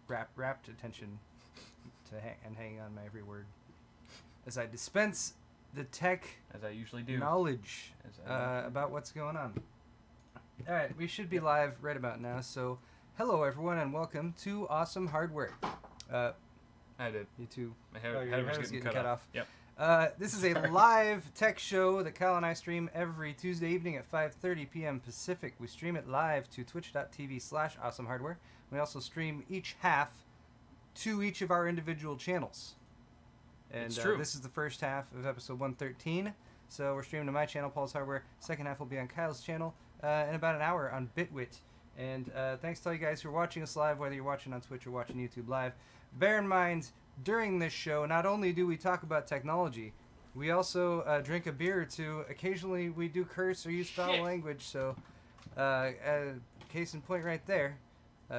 rapt attention to and hanging on my every word as I dispense the tech as I usually do knowledge about what's going on. All right, we should be live right about now. So, hello everyone, and welcome to Awesome Hardware. I did. You too. My hair was getting cut off. Yep. This is a live tech show that Kyle and I stream every Tuesday evening at 5:30 p.m. Pacific. We stream it live to twitch.tv/awesomehardware. We also stream each half to each of our individual channels. And it's true. This is the first half of episode 113. So we're streaming to my channel, Paul's Hardware. Second half will be on Kyle's channel in about an hour on Bitwit. And thanks to all you guys who are watching us live, whether you're watching on Twitch or watching YouTube live. Bear in mind, during this show, not only do we talk about technology, we also drink a beer or two. Occasionally we do curse or use foul language. So case in point right there.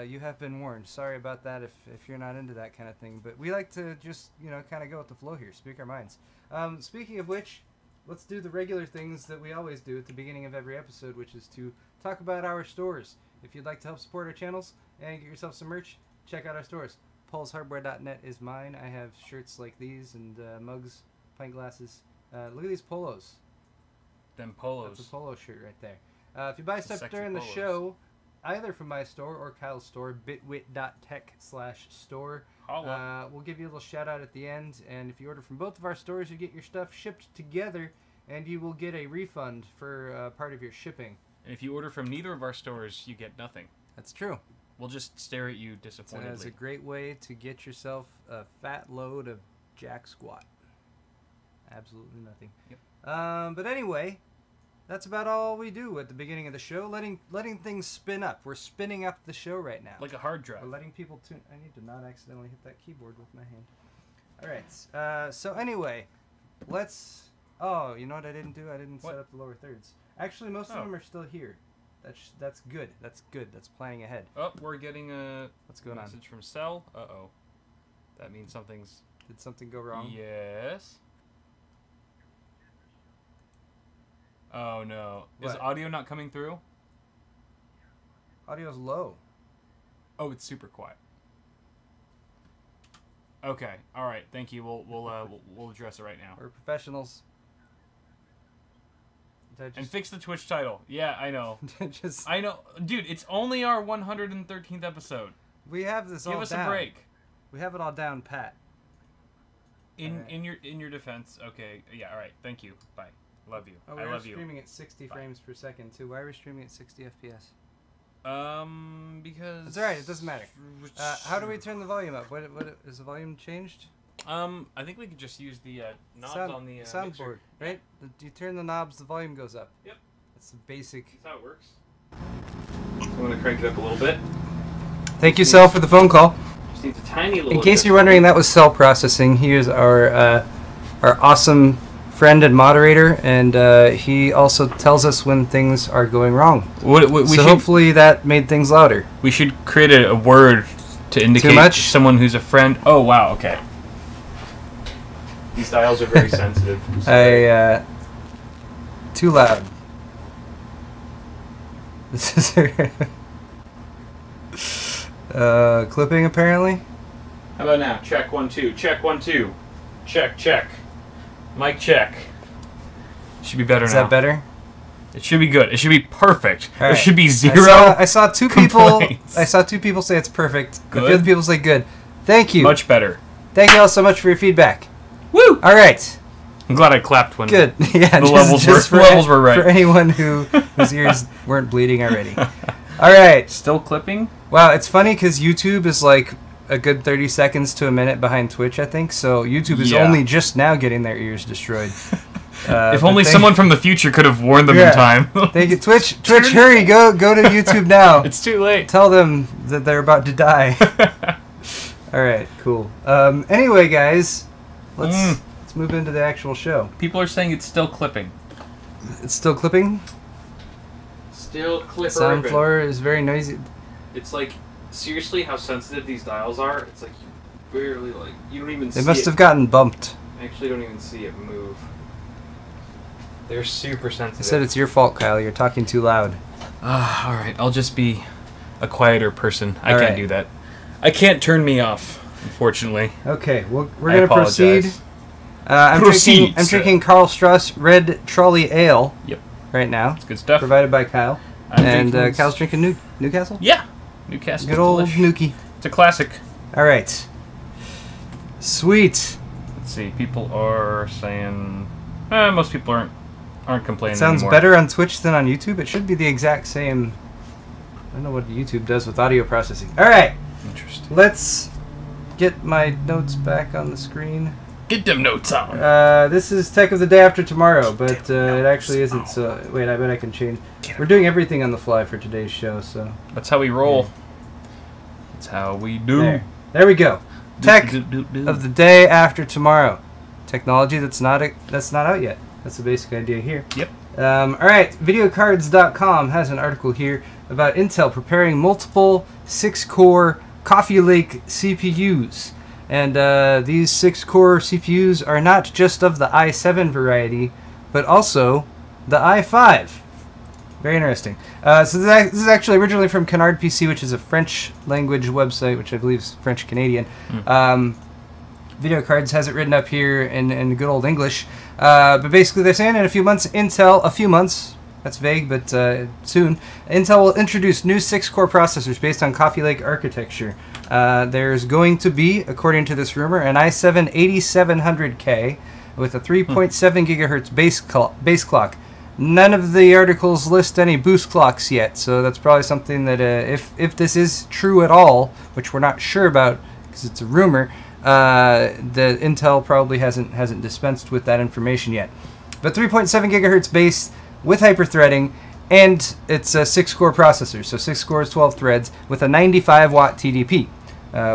You have been warned. Sorry about that if you're not into that kind of thing. But we like to just, kind of go with the flow here. Speak our minds. Speaking of which, let's do the regular things that we always do at the beginning of every episode, which is to talk about our stores. If you'd like to help support our channels and get yourself some merch, check out our stores. paulshardware.net is mine. I have shirts like these and mugs, pint glasses. Look at these polos. Them polos. That's a polo shirt right there. If you buy stuff during the show, either from my store or Kyle's store, bitwit.tech/store. We'll give you a little shout out at the end, and if you order from both of our stores, you get your stuff shipped together, and you will get a refund for part of your shipping. And if you order from neither of our stores, you get nothing. That's true. We'll just stare at you disappointedly. It's a great way to get yourself a fat load of jack squat. Absolutely nothing. Yep. But anyway, that's about all we do at the beginning of the show, letting things spin up. We're spinning up the show right now. Like a hard drive. We're letting people tune. I need to not accidentally hit that keyboard with my hand. All right. So anyway, let's. Oh, you know what I didn't do? I didn't set up the lower thirds. Actually, most of them are still here. That's good. That's good. That's planning ahead. Oh, we're getting a on? message from Cell. Uh-oh. That means something's... Did something go wrong? Yes. Oh, no. What? Is audio not coming through? Audio's low. Oh, it's super quiet. Okay. All right. Thank you. We'll address it right now. We're professionals. And fix the Twitch title. Yeah, I know. I know. Dude, it's only our 113th episode. We have this all down. Give us a break. We have it all down pat. In your defense. Okay. Yeah, all right. Thank you. Bye. Love you. Oh, I love you. We're streaming at 60 frames per second, too. Why are we streaming at 60 FPS? Because... It's alright. It doesn't matter. How do we turn the volume up? What is the volume changed? I think we could just use the knobs on the soundboard, right? You turn the knobs, the volume goes up. Yep. That's the basic. That's how it works. I'm going to crank it up a little bit. Thank you, Cell, for the phone call. Just needs a tiny little... In case you're wondering, that was Cell processing. He is our awesome friend and moderator, and he also tells us when things are going wrong. Hopefully that made things louder. We should create a word to indicate someone who's a friend. Oh, wow, okay. These dials are very sensitive. Too loud. This is clipping, apparently. How about now? Check 1 2. Check 1 2. Check. Mic check. Should be better now. Is that better? It should be good. It should be perfect. Right. There should be zero. I saw two people. I saw two people say it's perfect. Good. A few other people say good. Thank you. Much better. Thank you all so much for your feedback. Woo! All right. I'm glad I clapped when good. Yeah, the levels were right. For anyone whose ears weren't bleeding already. All right. Still clipping? Wow, it's funny because YouTube is like a good 30 seconds to a minute behind Twitch, I think. So YouTube is only just now getting their ears destroyed. If only someone from the future could have warned them in time. Thank you. Twitch, hurry, go to YouTube now. It's too late. Tell them that they're about to die. All right, cool. Anyway, guys, let's move into the actual show. People are saying it's still clipping. It's still clipping? Still clipping. Sound floor is very noisy. It's like, seriously, how sensitive these dials are? It's like, you barely, you don't even see it. They must have gotten bumped. I actually don't even see it move. They're super sensitive. I said it's your fault, Kyle. You're talking too loud. Alright, I'll just be a quieter person. I can't do that. I can't turn me off, unfortunately. Okay, well, we're going to proceed. I'm Proceed, drinking Karl Strauss Red Trolley Ale. Yep. Right now. It's good stuff. Provided by Kyle. And Kyle's drinking Newcastle? Yeah. Newcastle. Good old Nuki. It's a classic. All right. Sweet. Let's see. People are saying... most people aren't complaining Sounds anymore. better on Twitch than on YouTube. It should be the exact same... I don't know what YouTube does with audio processing. All right. Interesting. Let's get my notes back on the screen. Get them notes on. This is Tech of the Day After Tomorrow, but it actually isn't. So wait, I bet I can change. We're doing everything on the fly for today's show, so that's how we roll. That's how we do. There we go. Tech of the Day After Tomorrow. Technology that's not out yet. That's the basic idea here. Yep. All right. Videocards.com has an article here about Intel preparing multiple 6-core Coffee Lake CPUs. And these 6-core CPUs are not just of the i7 variety, but also the i5. Very interesting. So this is actually originally from Canard PC, which is a French language website, which I believe is French-Canadian. Video Cards has it written up here in good old English. But basically they're saying in a few months, that's vague, but soon, Intel will introduce new 6-core processors based on Coffee Lake architecture. There's going to be, according to this rumor, an i7 8700K with a 3.7 gigahertz base clock. None of the articles list any boost clocks yet, so that's probably something that if this is true at all, which we're not sure about because it's a rumor, the Intel probably hasn't dispensed with that information yet. But 3.7 gigahertz base with hyperthreading, and it's a 6-core processor, so 6 cores, 12 threads, with a 95-watt TDP,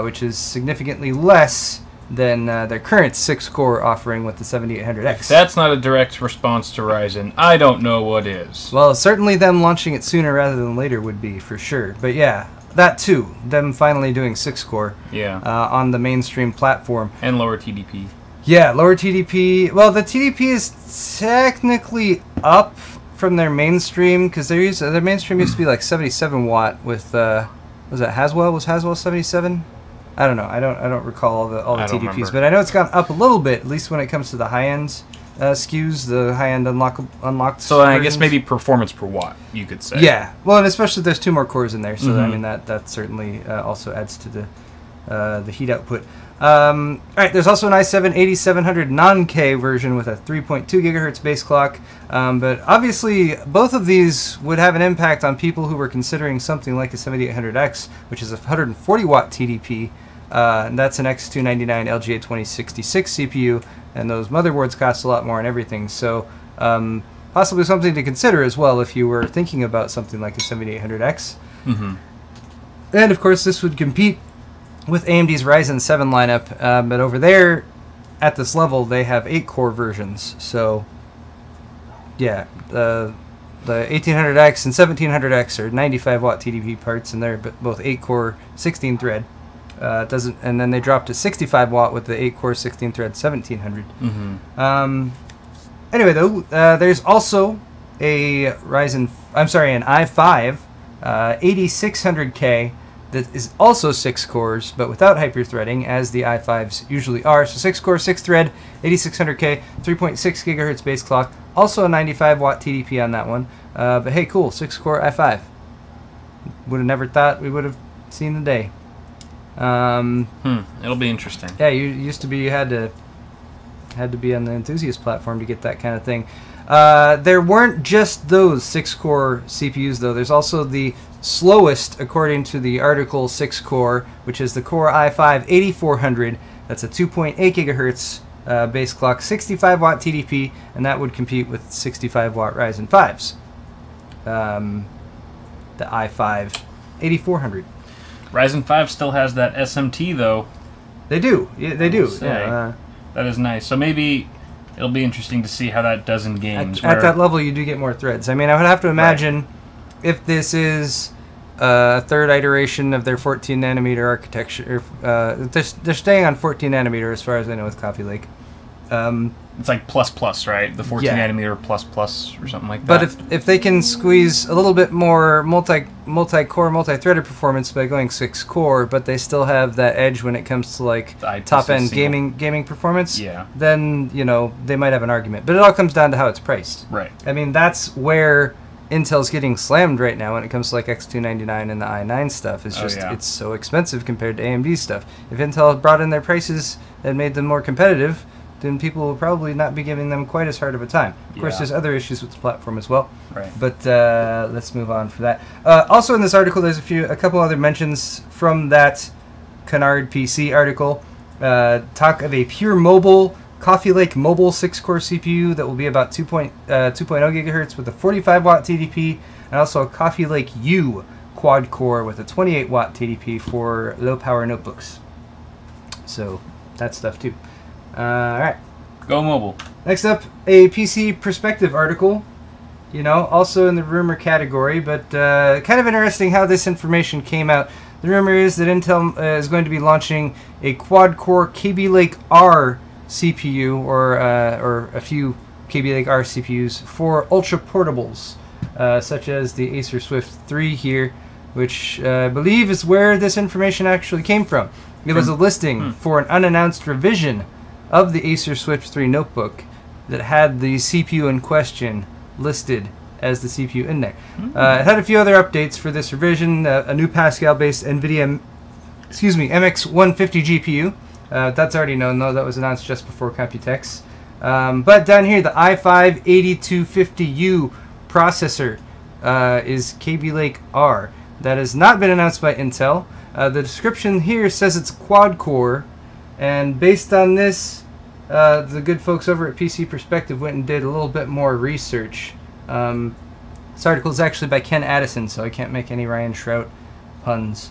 which is significantly less than their current 6-core offering with the 7800X. That's not a direct response to Ryzen. I don't know what is. Well, certainly them launching it sooner rather than later would be, for sure. But yeah, that too, them finally doing 6-core on the mainstream platform. And lower TDP. Yeah, lower TDP. Well, the TDP is technically up from their mainstream, because their mainstream used to be like 77 watt with was that Haswell? Was Haswell 77? I don't know. I don't recall all the TDPs, but I know it's gone up a little bit, at least when it comes to the high end SKUs, the high end unlocked. So I guess maybe performance per watt, you could say. Yeah, well, and especially there's 2 more cores in there, so I mean that certainly also adds to the heat output. All right, there's also an i7 8700 non-K version with a 3.2 gigahertz base clock, but obviously both of these would have an impact on people who were considering something like a 7800X, which is a 140 watt TDP, and that's an X299 LGA 2066 CPU, and those motherboards cost a lot more and everything, so possibly something to consider as well if you were thinking about something like a 7800X. And of course this would compete with AMD's Ryzen 7 lineup, but over there, at this level, they have 8-core versions. So, yeah, the 1800X and 1700X are 95-watt TDP parts, and they're both 8-core 16-thread. And then they dropped to 65-watt with the 8-core 16-thread 1700. Anyway, though, there's also an i5 8600K. that is also 6 cores, but without hyperthreading, as the i5s usually are. So 6 core, 6 thread, 8600K, 3.6 gigahertz base clock, also a 95-watt TDP on that one. But hey, cool, 6 core i5. Would have never thought we would have seen the day. It'll be interesting. Yeah, you had to be on the enthusiast platform to get that kind of thing. There weren't just those 6-core CPUs, though. There's also the slowest, according to the article, 6-core, which is the Core i5 8400. That's a 2.8 gigahertz base clock, 65-watt TDP, and that would compete with 65-watt Ryzen 5s. The i5 8400. Ryzen 5 still has that SMT, though. They do. Yeah, they do. Yeah, that is nice. So maybe it'll be interesting to see how that does in games. At that level, you do get more threads. I mean, I would have to imagine if this is a third iteration of their 14 nanometer architecture. They're staying on 14 nanometer as far as I know with Coffee Lake. It's like plus, right? The 14 Yeah. nanometer plus or something like that. But if they can squeeze a little bit more multi-core, multi-threaded performance by going 6-core, but they still have that edge when it comes to like top-end gaming performance, yeah, then they might have an argument. But it all comes down to how it's priced. Right. I mean, that's where Intel's getting slammed right now when it comes to like X299 and the i9 stuff. It's just it's so expensive compared to AMD stuff. If Intel brought in their prices and made them more competitive, then people will probably not be giving them quite as hard of a time. Of course, there's other issues with the platform as well. Right. But let's move on for that. Also in this article, there's a couple other mentions from that Canard PC article. Talk of a pure mobile Coffee Lake mobile 6-core CPU that will be about 2.0 gigahertz with a 45-watt TDP, and also a Coffee Lake U quad-core with a 28-watt TDP for low-power notebooks. So that's stuff too. All right. Go mobile. Next up, a PC Perspective article. Also in the rumor category, but kind of interesting how this information came out. The rumor is that Intel is going to be launching a quad-core Kaby Lake R CPU or a few Kaby Lake R CPUs for ultra portables, such as the Acer Swift 3 here, which I believe is where this information actually came from. It was a listing for an unannounced revision of the Acer Swift 3 notebook that had the CPU in question listed as the CPU in there. It had a few other updates for this revision, a new Pascal-based NVIDIA MX150 GPU. That's already known, though. That was announced just before Computex. But down here, the i5-8250U processor is Kaby Lake R. That has not been announced by Intel. The description here says it's quad-core, and based on this, the good folks over at PC Perspective went and did a little bit more research. This article is actually by Ken Addison, so I can't make any Ryan Shrout puns.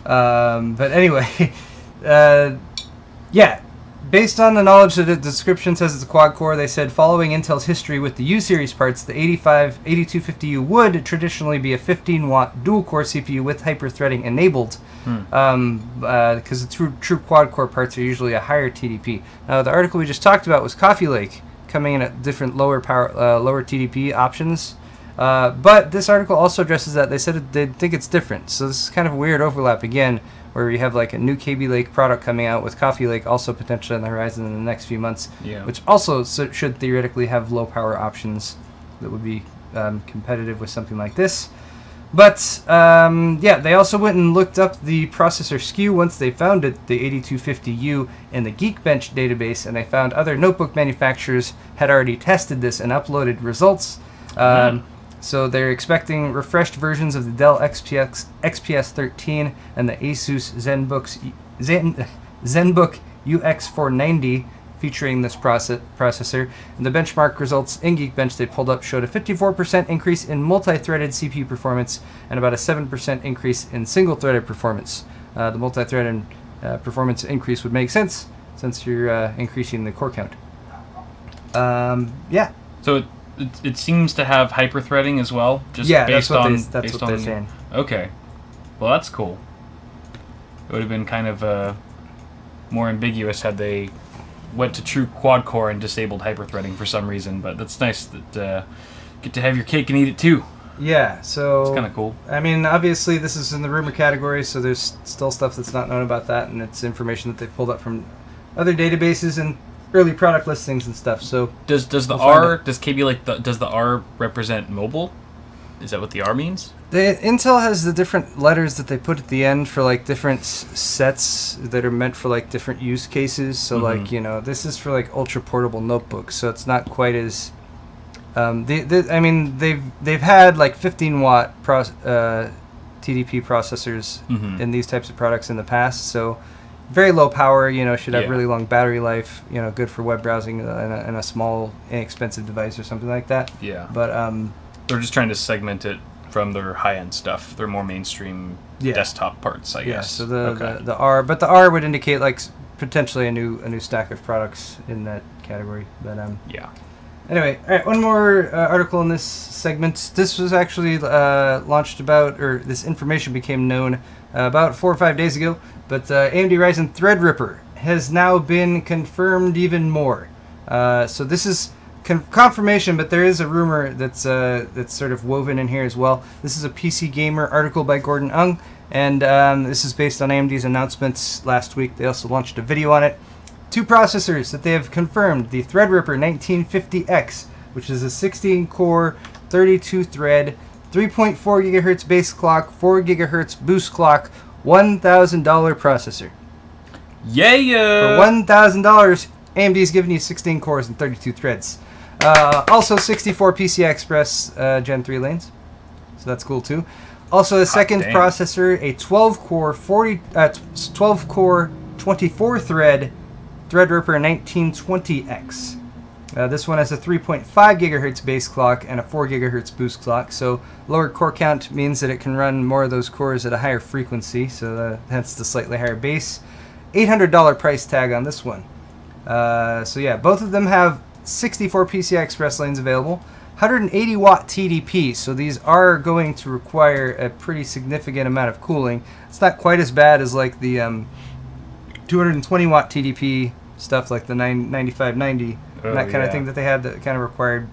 But anyway, yeah, based on the knowledge that the description says it's a quad-core, they said following Intel's history with the U-series parts, the 8250U would traditionally be a 15-watt dual-core CPU with hyper-threading enabled, because the true quad-core parts are usually a higher TDP. Now, the article we just talked about was Coffee Lake, coming in at different lower TDP options. But this article also addresses that. They said they think it's different. So this is kind of a weird overlap again, where you have like a new Kaby Lake product coming out with Coffee Lake also potentially on the horizon in the next few months, which also should theoretically have low power options that would be competitive with something like this. But yeah, they also went and looked up the processor SKU once they found it, the 8250U, in the Geekbench database, and they found other notebook manufacturers had already tested this and uploaded results. So they're expecting refreshed versions of the Dell XPS 13 and the Asus ZenBook UX490 featuring this processor. And the benchmark results in Geekbench they pulled up showed a 54% increase in multi-threaded CPU performance and about a 7% increase in single-threaded performance. The multi-threaded performance increase would make sense since you're increasing the core count. Yeah. So it seems to have hyper-threading as well, just based on that's what they're saying. Okay. Well, that's cool. It would have been kind of more ambiguous had they went to true quad-core and disabled hyper-threading for some reason, but that's nice that get to have your cake and eat it too. Yeah, so it's kind of cool. I mean, obviously this is in the rumor category, so there's still stuff that's not known about that, and it's information that they've pulled up from other databases and early product listings and stuff. So does the R does the R represent mobile? Is that what the R means? Intel has the different letters that they put at the end for like different sets that are meant for like different use cases. So like, you know, this is for like ultra portable notebooks, so it's not quite as I mean, they've had like 15-watt TDP processors in these types of products in the past, so very low power, you know, should have really long battery life, you know, good for web browsing in a small, inexpensive device or something like that. Yeah. But they're just trying to segment it from their high-end stuff. Their more mainstream desktop parts, I guess. So the R, but the R would indicate like potentially a new stack of products in that category. But yeah. Anyway, all right, one more article in this segment. This was actually launched about, or this information became known about 4 or 5 days ago. But AMD Ryzen Threadripper has now been confirmed even more. So this is confirmation, but there is a rumor that's sort of woven in here as well. This is a PC Gamer article by Gordon Ung, and this is based on AMD's announcements last week. They also launched a video on it. 2 processors that they have confirmed: the Threadripper 1950X, which is a 16-core, 32-thread, 3.4 GHz base clock, 4 GHz boost clock, $1,000 processor. Yeah! For $1,000, AMD's giving you 16 cores and 32 threads. Also 64 PCI Express Gen 3 lanes, so that's cool too. Also a second processor, a 12-core 24-thread Threadripper 1920X. This one has a 3.5 GHz base clock and a 4 GHz boost clock, so lower core count means that it can run more of those cores at a higher frequency, so hence the slightly higher base. $800 price tag on this one. So yeah, both of them have 64 PCI Express lanes available, 180 watt TDP, so these are going to require a pretty significant amount of cooling. It's not quite as bad as like the 220 watt TDP stuff like the 9590, that kind of thing that they had, that kind of required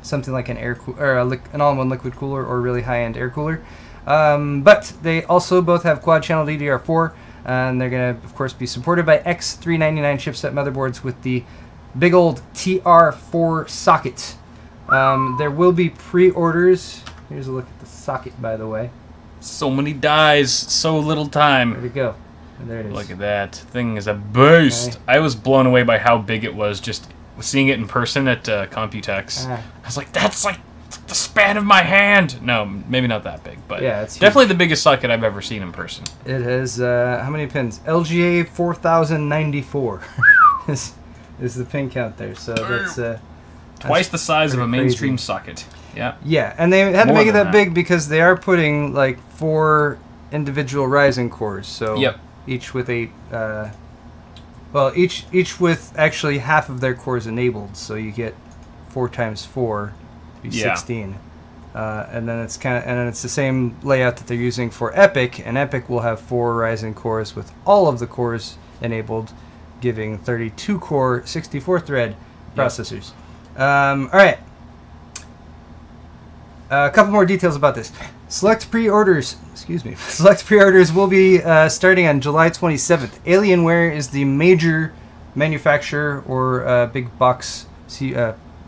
something like an an all-in-one liquid cooler or really high-end air cooler. But they also both have quad-channel DDR4, and they're going to, of course, be supported by X399 chipset motherboards with the big old TR4 socket. There will be pre-orders. Here's a look at the socket, by the way. So many dies, so little time. There we go. And there it is. Look at that. Thing is a beast. Okay. I was blown away by how big it was just seeing it in person at Computex. I was like, that's like the span of my hand. No, maybe not that big, but yeah, it's definitely the biggest socket I've ever seen in person. It has, how many pins? LGA 4094 is the pin count there, so that's... Twice the size of a mainstream crazy socket. Yeah. Yeah, and they had to make it that big because they are putting like 4 individual Ryzen cores. So each with a, each with actually half of their cores enabled. So you get 4 times 4, 16. And then it's it's the same layout that they're using for Epic, and Epic will have 4 Ryzen cores with all of the cores enabled, giving 32 core, 64 thread processors. All right. A couple more details about this. Select pre-orders will be starting on July 27th. Alienware is the major manufacturer or big box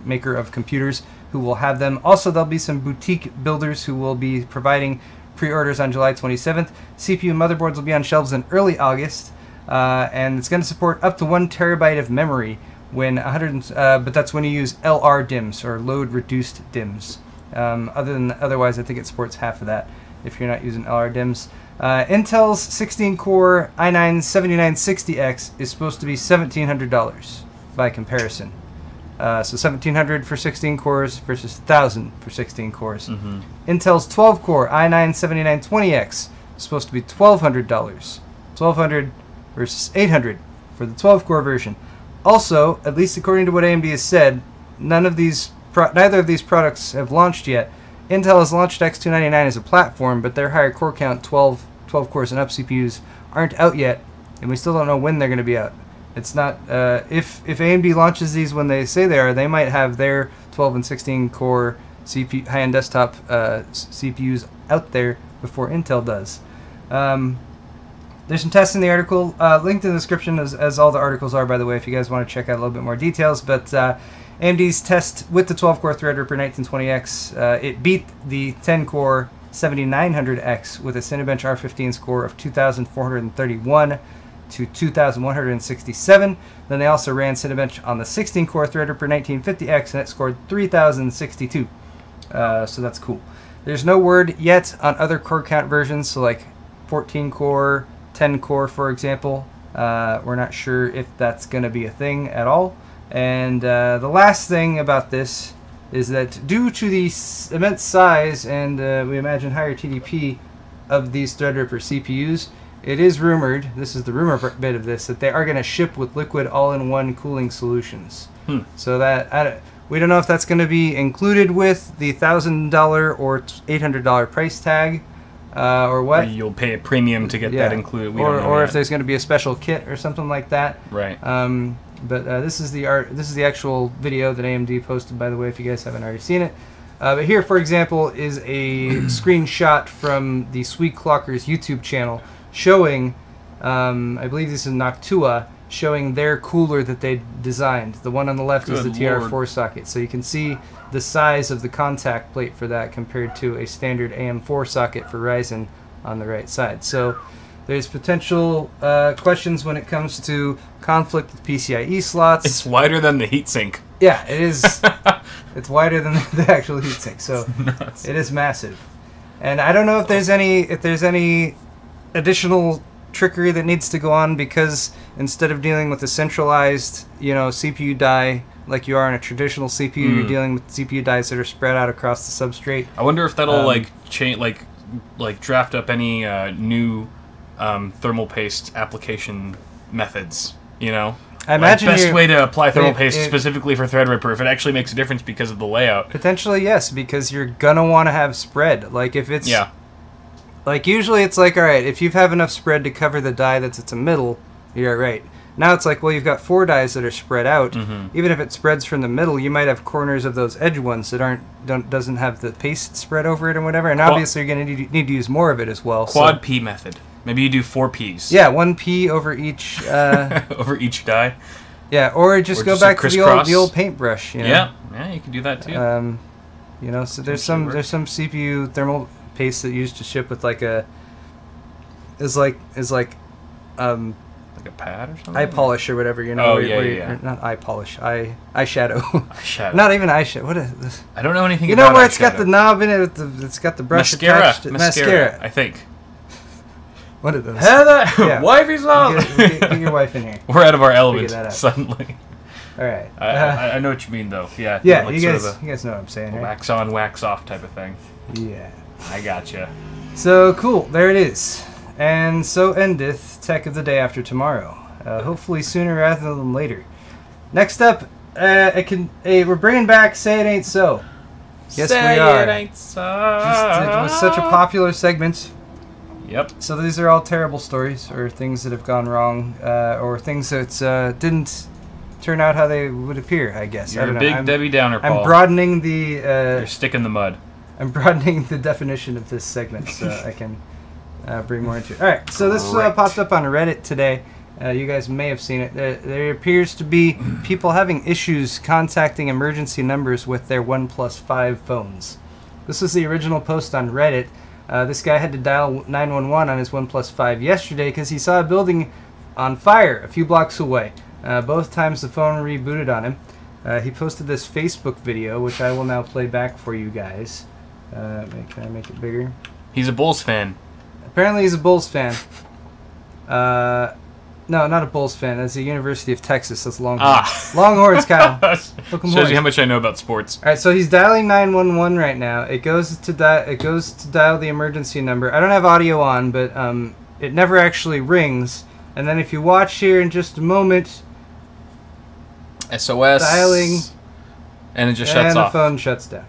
maker of computers who will have them. Also, there'll be some boutique builders who will be providing pre-orders on July 27th. CPU motherboards will be on shelves in early August, and it's going to support up to 1 terabyte of memory when but that's when you use LR DIMMs or load reduced DIMMs. Otherwise, I think it supports half of that if you're not using LR DIMMs. Intel's 16-core i9-7960X is supposed to be $1,700 by comparison. So $1,700 for 16 cores versus $1,000 for 16 cores. Intel's 12-core i9-7920X is supposed to be $1,200. $1,200 versus $800 for the 12-core version. Also, at least according to what AMD has said, neither of these products have launched yet. Intel has launched X299 as a platform, but their higher core count, 12 cores and up CPUs, aren't out yet, and we still don't know when they're going to be out. It's not if AMD launches these when they say they are, they might have their 12 and 16 core CPU high-end desktop CPUs out there before Intel does. There's some tests in the article, linked in the description, as all the articles are, by the way, if you guys want to check out a little bit more details. But AMD's test with the 12-core Threadripper 1920X, it beat the 10-core 7900X with a Cinebench R15 score of 2,431 to 2,167. Then they also ran Cinebench on the 16-core Threadripper 1950X, and it scored 3,062. So that's cool. There's no word yet on other core count versions, so like 14-core, 10-core, for example. We're not sure if that's going to be a thing at all. And the last thing about this is that due to the immense size and we imagine higher TDP of these Threadripper CPUs, it is rumored, this is the rumor bit of this, that they are going to ship with liquid all-in-one cooling solutions. So that we don't know if that's going to be included with the $1,000 or $800 price tag. or what. Or you'll pay a premium to get that included. We don't know or yet. if there's going to be a special kit or something like that. Right. But this is the actual video that AMD posted, by the way, if you guys haven't already seen it. But here, for example, is a screenshot from the Sweet Clockers YouTube channel showing, I believe this is Noctua, showing their cooler that they designed. The one on the left is the TR4 socket. So you can see the size of the contact plate for that compared to a standard AM4 socket for Ryzen on the right side. So there's potential questions when it comes to conflict with PCIe slots. It's wider than the heatsink. Yeah, it is. It's wider than the actual heatsink, so it is massive. And I don't know if there's any additional trickery that needs to go on, because instead of dealing with a centralized, CPU die like you are in a traditional CPU, you're dealing with CPU dies that are spread out across the substrate. I wonder if that'll draft up any new thermal paste application methods. I imagine best way to apply thermal paste specifically for Threadripper, if it actually makes a difference because of the layout. Potentially, yes, because you're gonna want to have spread. Like if it's like usually it's like, all right, if you have enough spread to cover the die that's at the middle, you're right. Now it's like, well, you've got 4 dies that are spread out. Even if it spreads from the middle, you might have corners of those edge ones that doesn't have the paste spread over it and whatever. And obviously, you're gonna need to use more of it as well. Quad P method. Maybe you do 4 Ps. Yeah, 1 P over each. Over each die. Yeah, or just go back to the old paintbrush. Yeah, you can do that too. So there's some CPU thermal paste that used to ship with like a like a pad or something. Eye polish or whatever. Not eye polish. Eyeshadow. Eyeshadow. Not even eyeshadow. What is this? I don't know anything. About where it's got the knob in it. It's got the brush attached. Mascara. I think. What are those? Heather, wifey's on. Get your wife in here. We're out of our element suddenly. All right. I know what you mean, though. Yeah. Yeah, like you guys know what I'm saying, right? Wax on, wax off type of thing. Yeah. I gotcha. So cool. There it is. And so endeth Tech of the Day After Tomorrow. Hopefully sooner rather than later. Next up, we're bringing back Say It Ain't So. Yes, we are. It ain't so. It was such a popular segment. Yep. So these are all terrible stories, or things that have gone wrong, or things that didn't turn out how they would appear, I guess. You're a big Debbie Downer, Paul. I'm broadening the... You're stick in the mud. I'm broadening the definition of this segment so I can bring more into it. Alright, so this popped up on Reddit today. You guys may have seen it. There appears to be people having issues contacting emergency numbers with their OnePlus 5 phones. This was the original post on Reddit. This guy had to dial 911 on his OnePlus 5 yesterday because he saw a building on fire a few blocks away. Both times the phone rebooted on him. He posted this Facebook video, which I will now play back for you guys. Can I make it bigger? He's a Bulls fan. Apparently he's a Bulls fan. No, not a Bulls fan. That's the University of Texas. That's Longhorns. Longhorns, Kyle. Shows you how much I know about sports. All right, so he's dialing 911 right now. It goes to dial the emergency number. I don't have audio on, but it never actually rings. And then if you watch here in just a moment, SOS dialing, and it just shuts And off. the phone shuts down.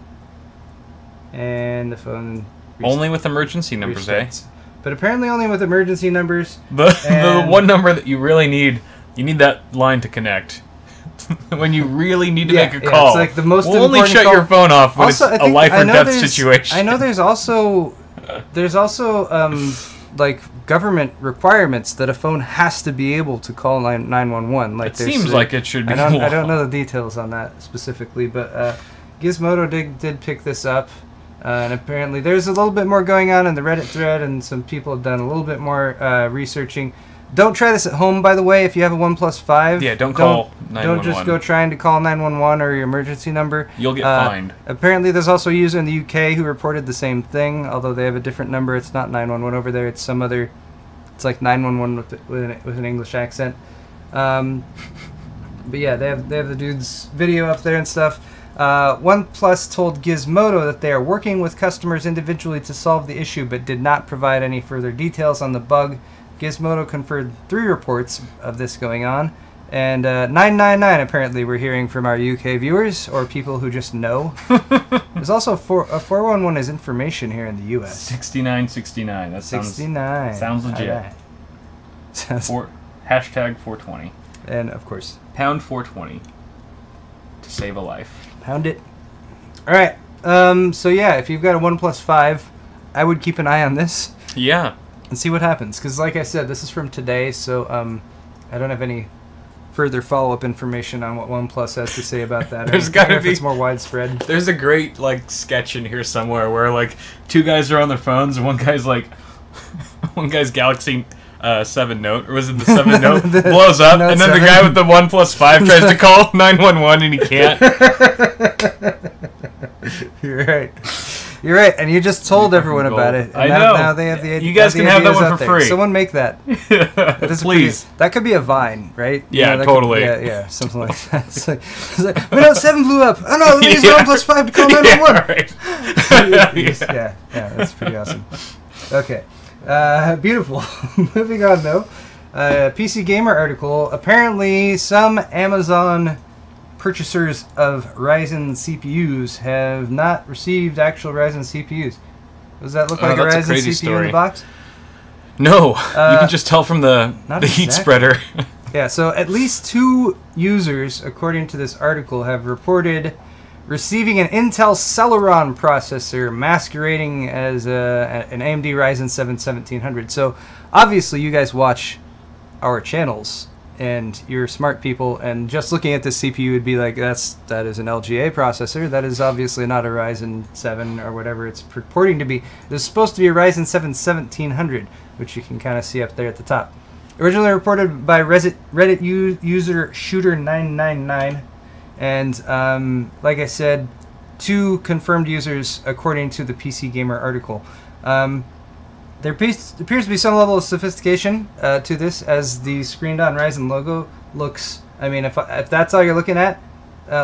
And the phone only with emergency numbers, restarts. But apparently only with emergency numbers. The one number that you really need, you need that line to connect. When you really need to make a call. It's like the most we'll only shut your phone off when also, it's a life or death situation. I know there's also like government requirements that a phone has to be able to call 911. Like it seems like it should be. I don't know the details on that specifically, but Gizmodo did pick this up. And apparently there's a little bit more going on in the Reddit thread, and some people have done a little bit more researching. Don't try this at home, by the way, if you have a OnePlus 5. Yeah, don't call 911. Don't just go trying to call 911 or your emergency number. You'll get fined. Apparently there's also a user in the UK who reported the same thing, although they have a different number. It's not 911 over there. It's some other... It's like 911 with an English accent. But yeah, they have the dude's video up there and stuff. OnePlus told Gizmodo that they are working with customers individually to solve the issue, but did not provide any further details on the bug. Gizmodo confirmed 3 reports of this going on, And 999 apparently we're hearing from our UK viewers or people who just know. There's also a 411 is information here in the US. 6969. That 69. Sounds legit. Right. Hashtag 420. And of course, pound 420 to save a life. Pound it. All right. So yeah, if you've got a OnePlus 5, I would keep an eye on this. Yeah. And see what happens. Because like I said, this is from today, so I don't have any further follow-up information on what OnePlus has to say about that. There's got to be it's more widespread. There's a great like sketch in here somewhere where like two guys are on their phones and one guy's Galaxy 7 Note, or was it the 7 Note, blows up, and then 7. The guy with the OnePlus 5 tries to call 911 and he can't. You're right. You're right, and you just told everyone about it. And I know. Now they have the You guys can have that one for free. Someone make that. Please. That could be a Vine, right? Yeah, totally. Yeah, something like that. It's like Windows 7 blew up. Oh no, we use OnePlus 5 to call 911. Yeah, that's pretty awesome. Okay. Beautiful. Moving on, though. PC Gamer article. Apparently, some Amazon purchasers of Ryzen CPUs have not received actual Ryzen CPUs. Does that look like a Ryzen CPU in the box? No. You can just tell from the heat spreader. Yeah, so at least 2 users, according to this article, have reported receiving an Intel Celeron processor masquerading as an AMD Ryzen 7 1700. So obviously you guys watch our channels and you're smart people, and just looking at this CPU would be like, that is an LGA processor. That is obviously not a Ryzen 7 or whatever it's purporting to be. It's supposed to be a Ryzen 7 1700, which you can kind of see up there at the top. Originally reported by Reddit user Shooter999. And like I said, 2 confirmed users according to the PC Gamer article. There appears to be some level of sophistication to this, as the screened-on Ryzen logo looks, I mean, if that's all you're looking at,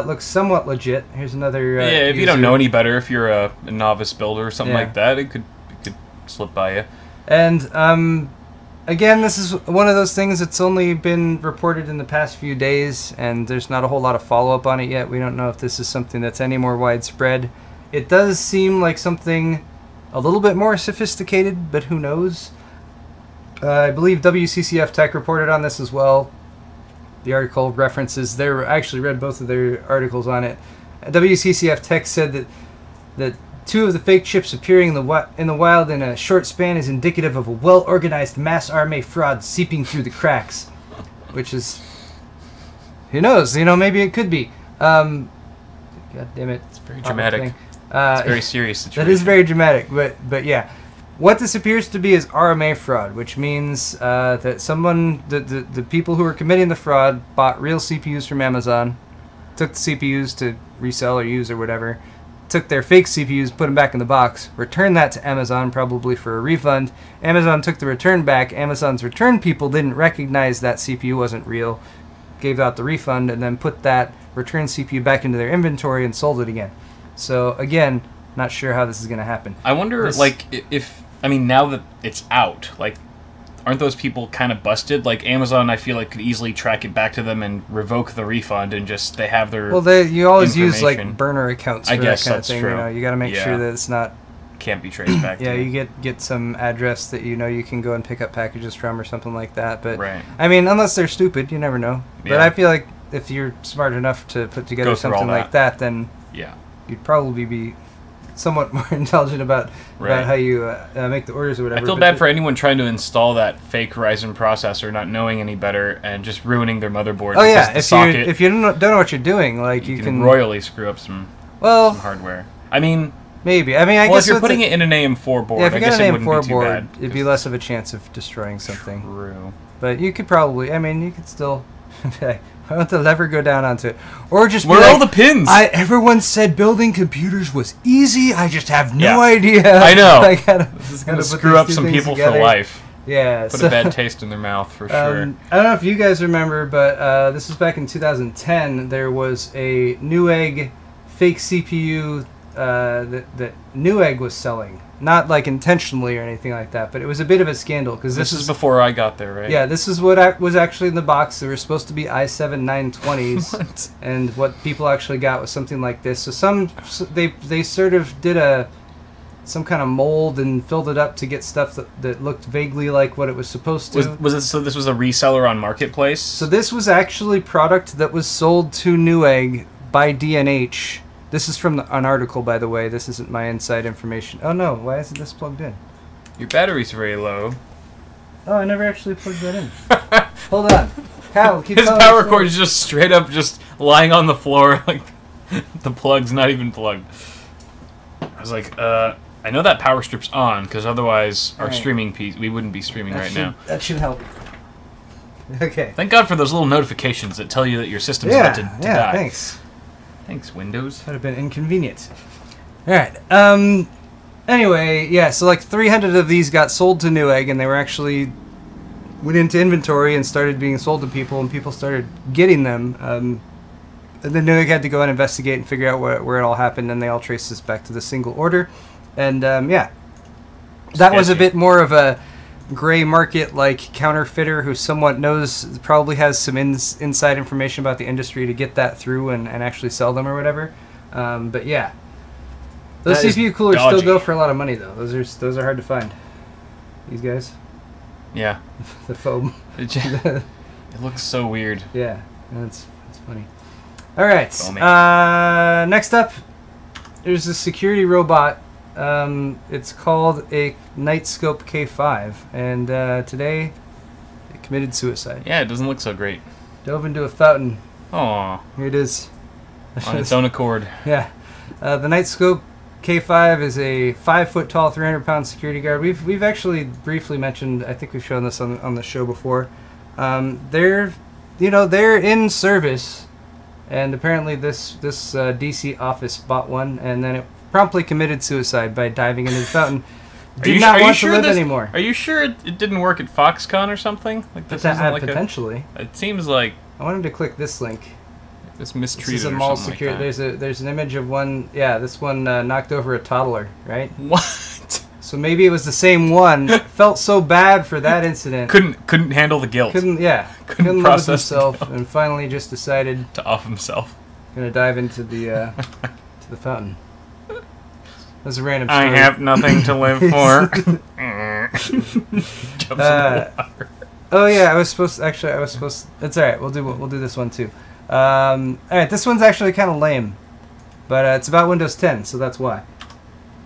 looks somewhat legit. Here's another yeah, if user. you don't know any better, if you're a novice builder or something like that, it could slip by you. And again, this is one of those things that's only been reported in the past few days, and there's not a whole lot of follow-up on it yet. We don't know if this is something that's any more widespread. It does seem like something a little bit more sophisticated, but who knows? I believe WCCF Tech reported on this as well. The article references, I actually read both of their articles on it. WCCF Tech said that 2 of the fake chips appearing in the wild in a short span is indicative of a well-organized mass arme fraud seeping through the cracks. Which is, who knows? Maybe it could be. God damn it! It's very dramatic. It's a very serious situation. That is very dramatic, but yeah. What this appears to be is RMA fraud, which means that the people who are committing the fraud bought real CPUs from Amazon, took the CPUs to resell or use or whatever, took their fake CPUs, put them back in the box, returned that to Amazon, probably for a refund. Amazon took the return back. Amazon's return people didn't recognize that CPU wasn't real, gave out the refund, and then put that returned CPU back into their inventory and sold it again. So, again, not sure how this is going to happen. I wonder, now that it's out, aren't those people kind of busted? Like, Amazon, I feel like, could easily track it back to them and revoke the refund and just, they have their you always use, burner accounts for that kind of thing. True. You got to make sure that it's not... Can't be traced back to you get some address that you can go and pick up packages from or something like that. But, right. I mean, unless they're stupid, you never know. Yeah. But I feel like if you're smart enough to put together something like that, then... Yeah. You'd probably be somewhat more intelligent about how you make the orders or whatever. I feel bad for anyone trying to install that fake Ryzen processor, not knowing any better, and just ruining their motherboard. Oh yeah, if you don't know what you're doing, you can royally screw up some hardware. I mean, maybe. I guess if you're putting it in an AM4 board, if you got an AM4 board, bad, it'd be less of a chance of destroying something. True. But you could probably. You could still. Why don't the lever go down onto it? Or just where are all the pins? Everyone said building computers was easy. I just have no idea. I know. This is going to screw up some people for life. Yeah. Put a bad taste in their mouth for sure. I don't know if you guys remember, but this was back in 2010. There was a Newegg fake CPU that Newegg was selling. Not like intentionally or anything like that, but it was a bit of a scandal because this is before I got there, right? Yeah, this is what was actually in the box. They were supposed to be i7 920s, What? and what people actually got was something like this. So they sort of did some kind of mold and filled it up to get stuff that looked vaguely like what it was supposed to. Was it so? This was a reseller on Marketplace. So this was actually product that was sold to Newegg by D&H. This is from an article, by the way. This isn't my inside information. Oh no, why isn't this plugged in? Your battery's very low. Oh, I never actually plugged that in. Hold on. Cal, keep His telling power me. cord is just straight up just lying on the floor, like the plug's not even plugged. I was like, I know that power strip's on, because otherwise our streaming piece, we wouldn't be streaming right now. That should help. Okay. Thank God for those little notifications that tell you that your system's about to die. Yeah, thanks. Thanks, Windows. That would have been inconvenient. Alright, anyway, yeah, so like 300 of these got sold to Newegg, and they were actually went into inventory and started being sold to people, and people started getting them. And then Newegg had to go and investigate and figure out where it all happened, and they all traced this back to the single order. And yeah, that was a bit more of a gray market like counterfeiter who somewhat probably has some inside information about the industry to get that through and actually sell them or whatever. But yeah, those CPU coolers still go for a lot of money though. Those are hard to find. These guys. Yeah. The foam. It looks so weird. Yeah, that's funny. All right. Next up, there's a security robot. It's called a Nightscope K5, and today it committed suicide. Yeah, it doesn't look so great. Dove into a fountain. Aww. Here it is. On its own accord. Yeah. The Nightscope K5 is a 5-foot tall, 300-pound security guard. We've actually briefly mentioned. I think we've shown this on the show before. They're in service, and apparently this DC office bought one, and then it promptly committed suicide by diving into the fountain. Did not want to live anymore. Are you sure it didn't work at Foxconn or something? Like this isn't like potentially. It seems like I wanted to click this link. It's mistreated. This is a or mall something security. like that. There's an image of one. Yeah, this one knocked over a toddler. Right. What? So maybe it was the same one. Felt so bad for that incident. Couldn't handle the guilt. Couldn't live with himself, and finally just decided to off himself. Gonna dive into the to the fountain. That's a random story. I have nothing to live for. Jumps in the water. Oh yeah, I was supposed. It's all right. We'll do this one too. All right, this one's actually kind of lame, but it's about Windows 10, so that's why.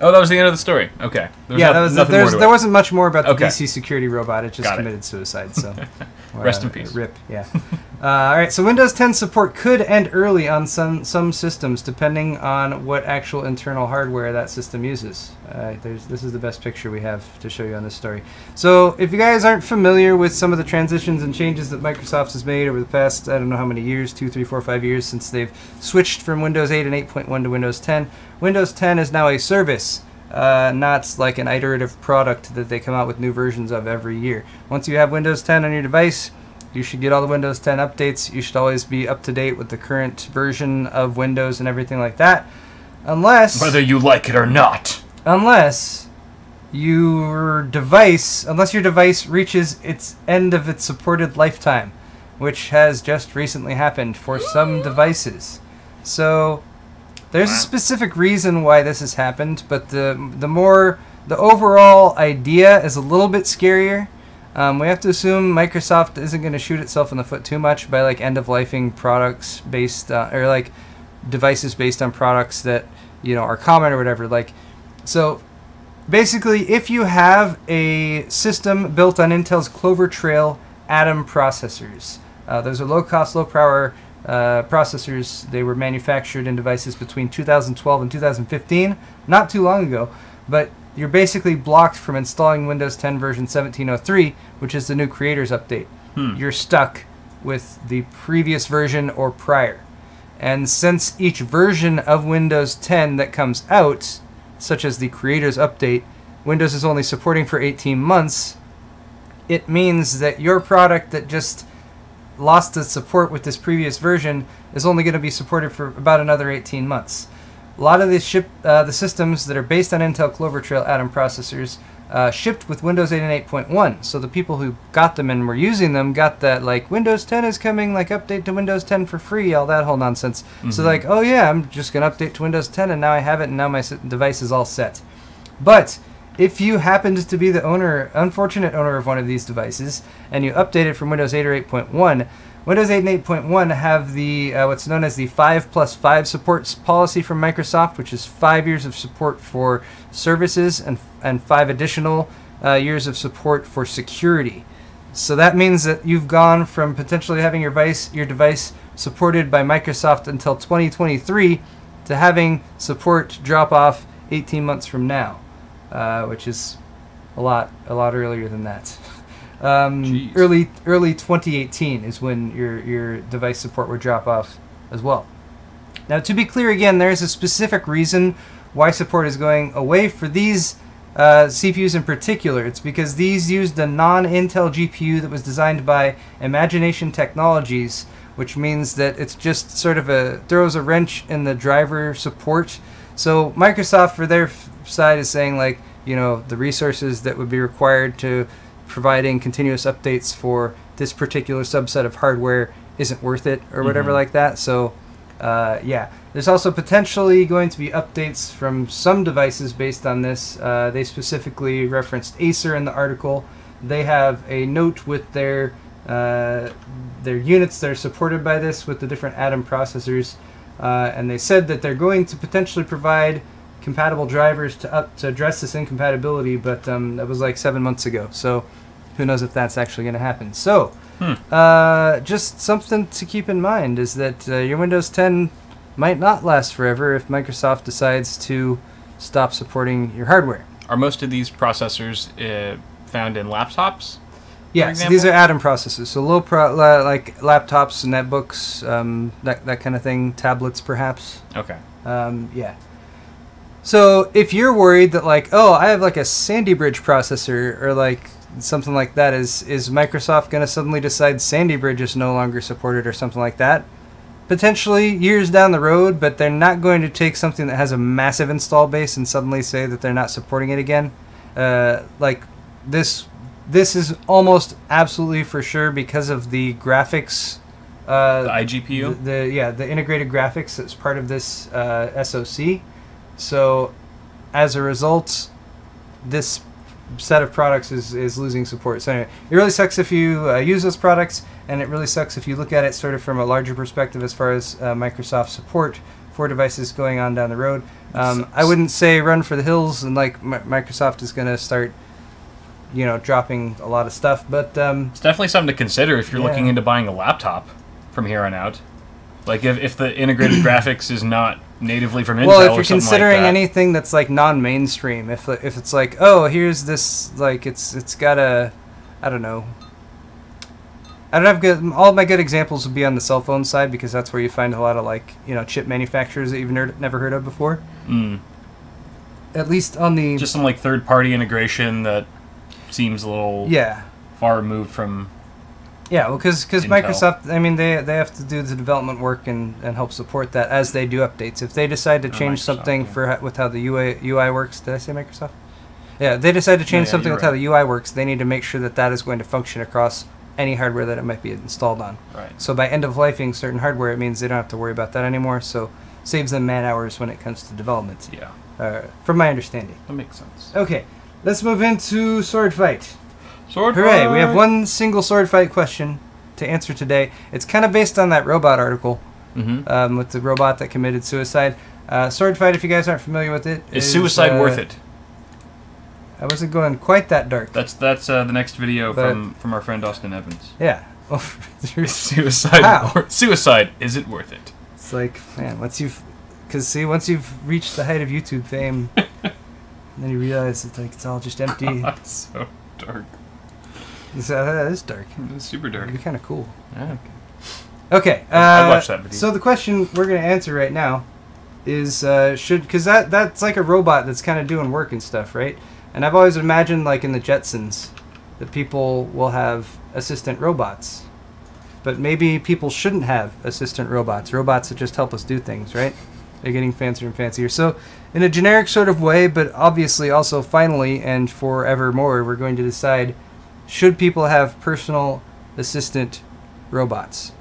Oh, that was the end of the story. Okay. There wasn't much more about the DC security robot. It just committed suicide. So rest in peace. RIP. Yeah. All right. So Windows 10 support could end early on some systems, depending on what actual internal hardware that system uses. This is the best picture we have to show you on this story. So if you guys aren't familiar with some of the transitions and changes that Microsoft has made over the past, I don't know how many years, 2, 3, 4, 5 years since they've switched from Windows 8 and 8.1 to Windows 10. Windows 10 is now a service, not like an iterative product that they come out with new versions of every year. Once you have Windows 10 on your device, you should get all the Windows 10 updates. You should always be up to date with the current version of Windows and everything like that. Unless... whether you like it or not. Unless your device reaches its end of its supported lifetime, which has just recently happened for some devices. So there's a specific reason why this has happened, but the overall idea is a little bit scarier. We have to assume Microsoft isn't going to shoot itself in the foot too much by like end-of-lifing products based or like devices based on products that are common or whatever. Like, so basically, if you have a system built on Intel's Clover Trail Atom processors, those are low-cost, low-power processors. They were manufactured in devices between 2012 and 2015, not too long ago, but you're basically blocked from installing Windows 10 version 1703, which is the new Creators Update. You're stuck with the previous version or prior. And since each version of Windows 10 that comes out, such as the Creators Update, Windows is only supporting for 18 months, it means that your product that just lost its support with this previous version is only going to be supported for about another 18 months. a lot of the systems that are based on Intel Clover Trail Atom processors shipped with Windows 8 and 8.1. So the people who got them and were using them got that, like, Windows 10 is coming, like, update to Windows 10 for free, all that whole nonsense. So like, oh yeah, I'm just going to update to Windows 10 and now I have it and now my device is all set. But if you happened to be the unfortunate owner of one of these devices and you update it from Windows 8 or 8.1, Windows 8 and 8.1 have the what's known as the 5+5 support policy from Microsoft, which is 5 years of support for services and 5 additional years of support for security. So that means that you've gone from potentially having your device supported by Microsoft until 2023 to having support drop off 18 months from now, which is a lot earlier than that. Early 2018 is when your device support would drop off as well. Now, to be clear again, there is a specific reason why support is going away for these CPUs in particular. It's because these used a non-Intel GPU that was designed by Imagination Technologies, which means that it's just sort of throws a wrench in the driver support. So Microsoft, for their side, is saying, like, you know, the resources that would be required to providing continuous updates for this particular subset of hardware isn't worth it, or whatever like that. So yeah, there's also potentially going to be updates from some devices based on this. They specifically referenced Acer in the article. They have a note with their units that are supported by this with the different Atom processors, and they said that they're going to potentially provide compatible drivers to address this incompatibility, but that was like 7 months ago, so who knows if that's actually going to happen. So just something to keep in mind is that your Windows 10 might not last forever if Microsoft decides to stop supporting your hardware. Are most of these processors found in laptops? Yeah, so these are Atom processors, so like laptops, netbooks, that kind of thing, tablets perhaps. Okay. Yeah. So if you're worried that, like, oh, I have like a Sandy Bridge processor or like something like that, is Microsoft going to suddenly decide Sandy Bridge is no longer supported or something like that? Potentially years down the road, but they're not going to take something that has a massive install base and suddenly say that they're not supporting it again. Like this is almost absolutely for sure because of the graphics. The iGPU? The integrated graphics that's part of this SoC. So, as a result, this set of products is losing support. So anyway, it really sucks if you use those products, and it really sucks if you look at it sort of from a larger perspective as far as Microsoft support for devices going on down the road. I wouldn't say run for the hills and like Microsoft is going to start, you know, dropping a lot of stuff, but it's definitely something to consider if you're looking into buying a laptop from here on out. Like if the integrated graphics is not natively from Intel, well, if or you're something considering like that. anything that's like non-mainstream, if it's like, oh, here's this, like it's got a, I don't know. I don't have good. All of my good examples would be on the cell phone side because that's where you find a lot of, like, you know, chip manufacturers that you've never heard of before. At least on the just some like third-party integration that seems a little far removed from. Yeah, well, because Microsoft, I mean, they have to do the development work and help support that as they do updates. If they decide to change something with how the UI works, did I say Microsoft? Yeah, if they decide to change something with how the UI works, they need to make sure that that is going to function across any hardware that it might be installed on. Right. So by end-of-lifing certain hardware, it means they don't have to worry about that anymore, so saves them man-hours when it comes to development. Yeah. From my understanding. That makes sense. Okay, let's move into sword fight. Sword Hooray, fight! we have one single sword fight question to answer today. It's kind of based on that robot article with the robot that committed suicide. Sword fight, if you guys aren't familiar with it, is suicide worth it? I wasn't going quite that dark. That's the next video from our friend Austin Evans. Yeah. Suicide. How? Suicide, is it worth it? It's like, man, once you've reached the height of YouTube fame, then you realize it's all just empty. So dark. That is dark. It's super dark. It'd be kind of cool. Yeah. Okay. I'd watch that video. So the question we're going to answer right now is because that's like a robot that's kind of doing work and stuff, right? And I've always imagined, like in the Jetsons, that people will have assistant robots. But maybe people shouldn't have assistant robots that just help us do things, right? They're getting fancier and fancier. So, in a generic sort of way, but obviously also finally and forevermore, we're going to decide, should people have personal assistant robots?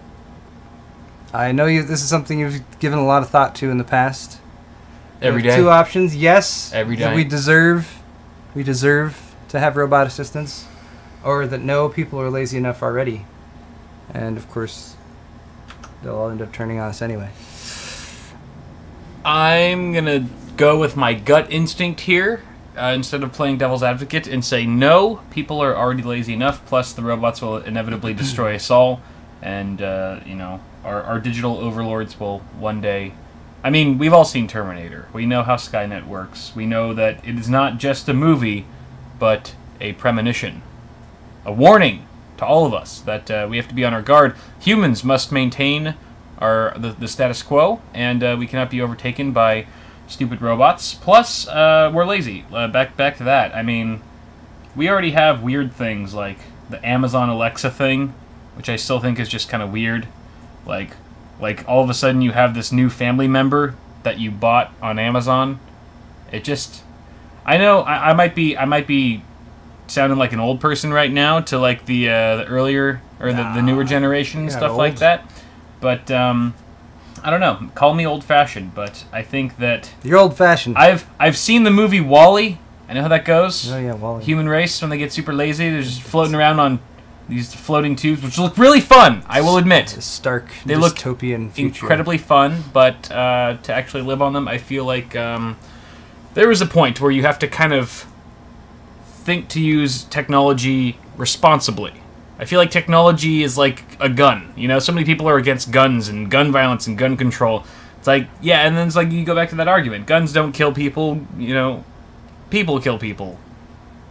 I know this is something you've given a lot of thought to in the past. Every day. Two options. Yes. Every day. We deserve to have robot assistants. Or that no, people are lazy enough already. And of course, they'll all end up turning on us anyway. I'm going to go with my gut instinct here. Instead of playing devil's advocate, and say no, people are already lazy enough, plus the robots will inevitably destroy us all, and our digital overlords will one day... I mean, we've all seen Terminator. We know how Skynet works. We know that it is not just a movie, but a premonition. A warning to all of us that we have to be on our guard. Humans must maintain the status quo, and we cannot be overtaken by stupid robots. Plus, we're lazy. Back to that. I mean, we already have weird things like the Amazon Alexa thing, which I still think is just kind of weird. Like all of a sudden you have this new family member that you bought on Amazon. It just, I know I might be sounding like an old person right now to like the earlier or the newer generation and stuff like that, but I don't know. Call me old-fashioned, but I think that you're old-fashioned. I've seen the movie WALL-E. I know how that goes. Oh yeah, WALL-E. Human race, when they get super lazy, they're just floating around on these floating tubes, which look really fun. I will admit. A stark, they look dystopian future. Incredibly fun, but to actually live on them, I feel like there is a point where you have to kind of think to use technology responsibly. I feel like technology is like a gun. You know, so many people are against guns and gun violence and gun control. It's like, yeah, and then it's like you go back to that argument. Guns don't kill people, you know, people kill people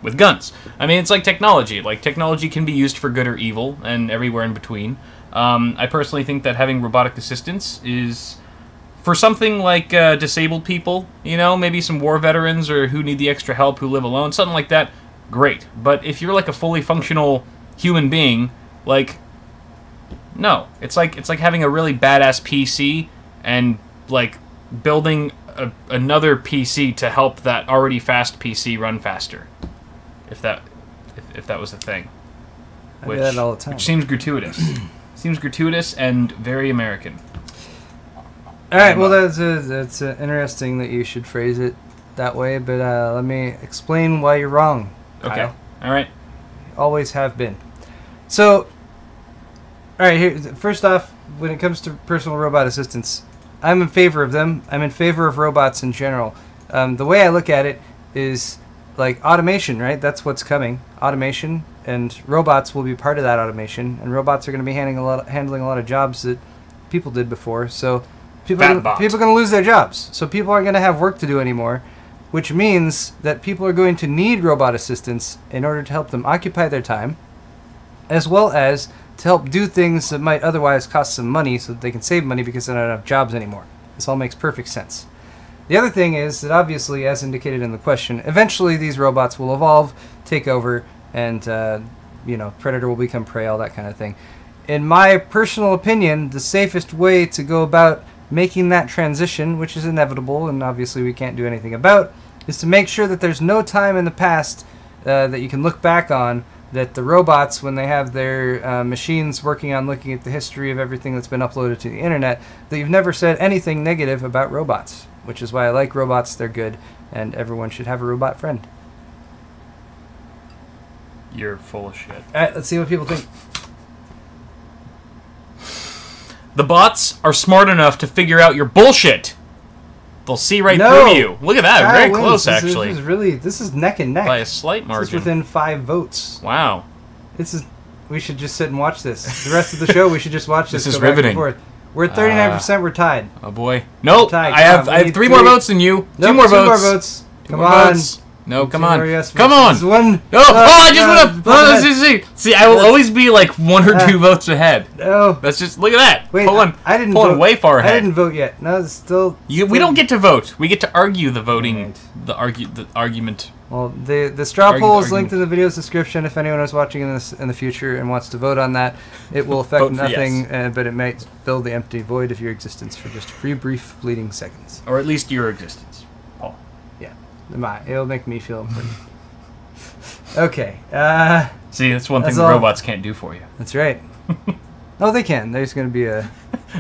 with guns. I mean, it's like technology. Like, technology can be used for good or evil and everywhere in between. I personally think that having robotic assistance is, for something like disabled people, you know, maybe some war veterans or who need the extra help, who live alone, something like that, great. But if you're like a fully functional human being, like, no. It's like having a really badass PC and like building another PC to help that already fast PC run faster. If that was the thing. I do that all the time. Which seems gratuitous. Seems gratuitous and very American. All right, well that's interesting that you should phrase it that way, but let me explain why you're wrong. Okay. Kyle. All right. Always have been. So, all right, here, first off, when it comes to personal robot assistants, I'm in favor of them. I'm in favor of robots in general. The way I look at it is like automation, right? That's what's coming. Automation, and robots will be part of that automation, and robots are going to be handling a lot of jobs that people did before. So people are going to lose their jobs. So people aren't going to have work to do anymore, which means that people are going to need robot assistants in order to help them occupy their time, as well as to help do things that might otherwise cost some money so that they can save money because they don't have jobs anymore. This all makes perfect sense. The other thing is that obviously, as indicated in the question, eventually these robots will evolve, take over, and predator will become prey, all that kind of thing. In my personal opinion, the safest way to go about making that transition, which is inevitable and obviously we can't do anything about, is to make sure that there's no time in the past that you can look back on that the robots, when they have their machines working on looking at the history of everything that's been uploaded to the internet, that you've never said anything negative about robots, which is why I like robots. They're good, and everyone should have a robot friend. You're full of shit. All right, let's see what people think. The bots are smart enough to figure out your bullshit. They'll see right through you. Look at that. Kyle very wins. close, actually. This is neck and neck. By a slight margin. This is within 5 votes. Wow. We should just sit and watch this. The rest of the show, we should just watch this. This is riveting. We're at 39%. We're tied. Oh boy. Nope. I have 3 more votes than you. Nope, 2 more votes. 2 more votes. Come on. No, come on. Yes, come on. This one. I just went up. See, I will always be like 1 or 2 votes ahead. No. That's just, look at that. Wait, I didn't vote. Pulling way far ahead. I didn't vote yet. No, it's still. We don't get to vote. We get to argue the voting, the argument Well, the straw poll is Argue. linked in the video's description. If anyone is watching this in the future and wants to vote on that, it will affect Vote for nothing, yes. but it might fill the empty void of your existence for just a few brief, fleeting seconds. Or at least your existence, Paul. Yeah, it'll make me feel important. Okay. See, that's one thing That's the all. robots can't do for you. That's right. Oh, they can. There's going to be a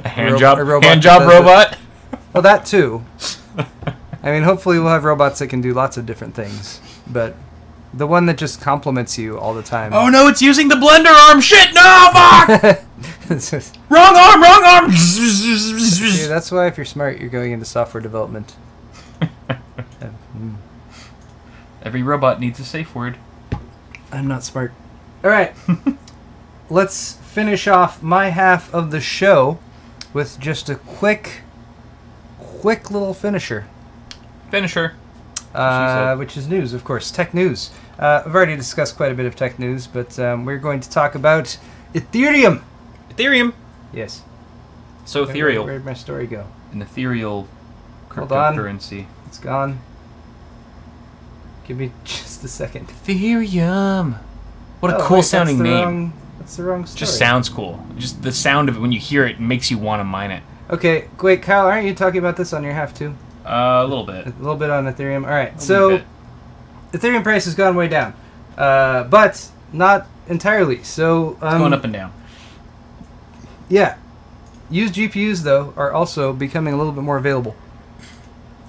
hand job robot hand that job does it. robot. Well, that too. I mean, hopefully we'll have robots that can do lots of different things, but the one that just compliments you all the time. Oh no, it's using the blender arm. Shit, no, fuck! It's just- Wrong arm, wrong arm. See, that's why if you're smart, you're going into software development. Every robot needs a safe word. I'm not smart. All right. Let's finish off my half of the show with just a quick little finisher. Finisher. Which is news, of course. Tech news. I've already discussed quite a bit of tech news, but we're going to talk about Ethereum. Ethereum. Yes. So ethereal. Where'd my story go? An ethereal Hold on. cryptocurrency. It's gone. Give me just a second. Ethereum. What a Oh, cool wait, sounding name. That's the wrong story. Just sounds cool. Just the sound of it when you hear it makes you want to mine it. Okay, wait, Kyle, aren't you talking about this on your half too? A little bit. A little bit on Ethereum. All right, A so wee bit. Ethereum price has gone way down, but not entirely. So It's going up and down. yeah, used GPUs though are also becoming a little bit more available,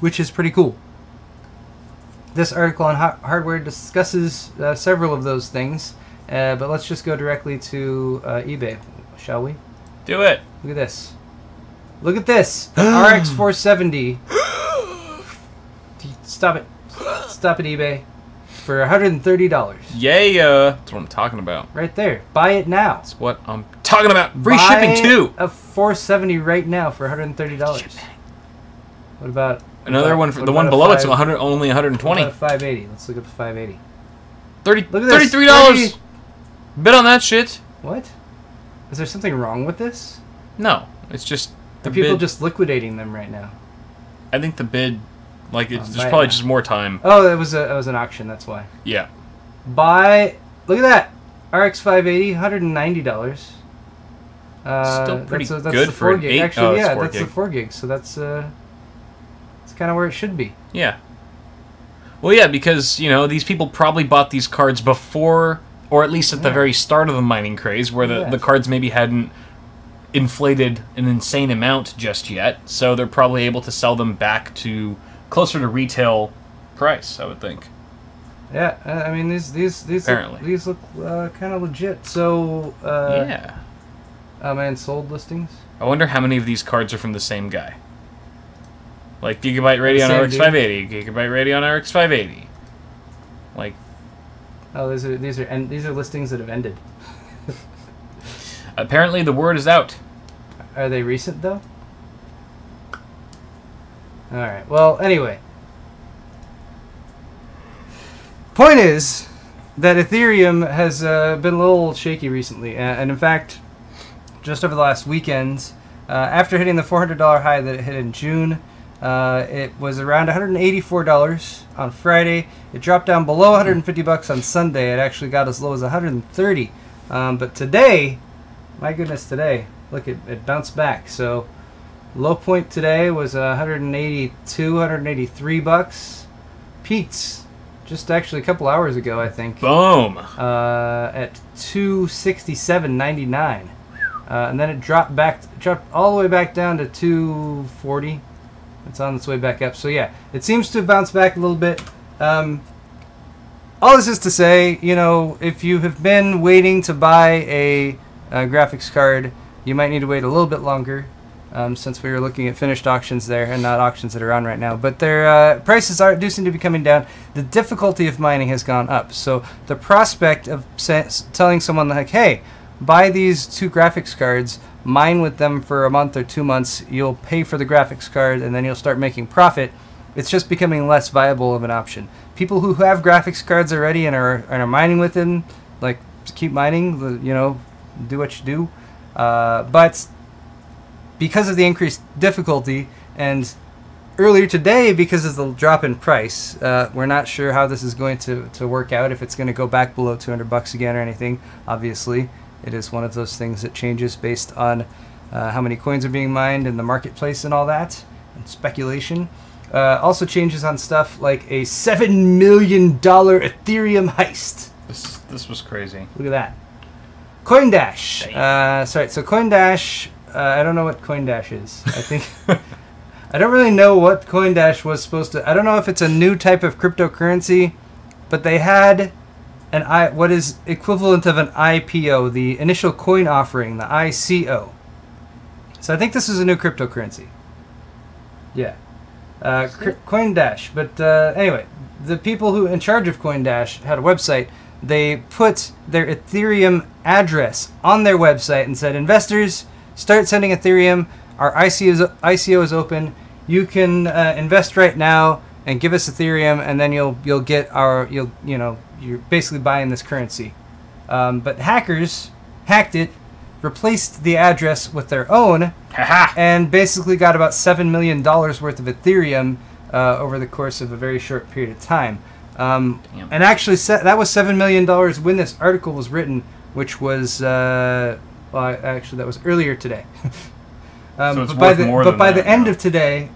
which is pretty cool. This article on hardware discusses several of those things, but let's just go directly to eBay, shall we? Do it. Look at this. Look at this. The RX 470. Stop it. Stop it, eBay. For $130. Yay. That's what I'm talking about. Right there. Buy it now. That's what I'm talking about. Free Buy shipping too. A 470 right now for $130. What about Another one for what the about one a below it's 5 only 120. What about a 580? Let's look at the 580. Look at this. $33. Bid on that shit. What? Is there something wrong with this? No, it's just the Are people bid. just liquidating them right now? I think the bid, like it's, buy there's it probably now. just more time. Oh, it was an auction. That's why. Yeah. Buy. Look at that. RX 580, $190. Still pretty that's good the for 4 an gig. 8 Actually, oh, it's yeah, 4 that's gig. the 4 gig. So that's kind of where it should be. Yeah. Well, yeah, because these people probably bought these cards before, or at least at the Yeah. very start of the mining craze, where the cards maybe hadn't inflated an insane amount just yet. So they're probably able to sell them back to closer to retail price, I would think. Yeah, I mean these Apparently. look kind of legit. So Yeah. oh man, sold listings. I wonder how many of these cards are from the same guy. Like Gigabyte Radeon Same RX 580, Gigabyte Radeon RX 580. Like, Oh, these are listings that have ended. apparently the word is out. Are they recent though? All right. Well, anyway. Point is that Ethereum has been a little shaky recently, and in fact, just over the last weekend, after hitting the $400 high that it hit in June, it was around $184 on Friday. It dropped down below $150 on Sunday. It actually got as low as $130. But today, my goodness, today, look, it bounced back. So low point today was $182, $183. Peaked just actually a couple hours ago, I think. Boom! At $267.99. And then it dropped all the way back down to $240. It's on its way back up. So yeah, it seems to have bounced back a little bit. All this is to say, if you have been waiting to buy a graphics card, you might need to wait a little bit longer, since we were looking at finished auctions there and not auctions that are on right now. But their prices do seem to be coming down. The difficulty of mining has gone up. So the prospect of telling someone like, hey, buy these 2 graphics cards, mine with them for a month or 2 months, you'll pay for the graphics card, and then you'll start making profit. It's just becoming less viable of an option. People who have graphics cards already and are mining with them, like, keep mining, do what you do. But because of the increased difficulty and earlier today, because of the drop in price, we're not sure how this is going to work out, if it's going to go back below $200 again or anything. Obviously, it is one of those things that changes based on how many coins are being mined in the marketplace and all that, and speculation. Also changes on stuff like a $7 million Ethereum heist. This was crazy. Look at that. CoinDash. Sorry, so CoinDash, I don't know what CoinDash is. I think... I don't really know what CoinDash was supposed to... I don't know if it's a new type of cryptocurrency, but they had what is equivalent of an IPO, the initial coin offering, the ICO. So I think this is a new cryptocurrency. Yeah. CoinDash. But anyway, the people who in charge of CoinDash had a website. They put their Ethereum address on their website and said, investors, start sending Ethereum. Our ICO is open. You can invest right now and give us Ethereum, and then you'll get you're basically buying this currency. But hackers hacked it, replaced the address with their own, and basically got about $7 million worth of Ethereum over the course of a very short period of time. And actually, that was $7 million when this article was written, which was actually that was earlier today. So it's but worth by the end of today,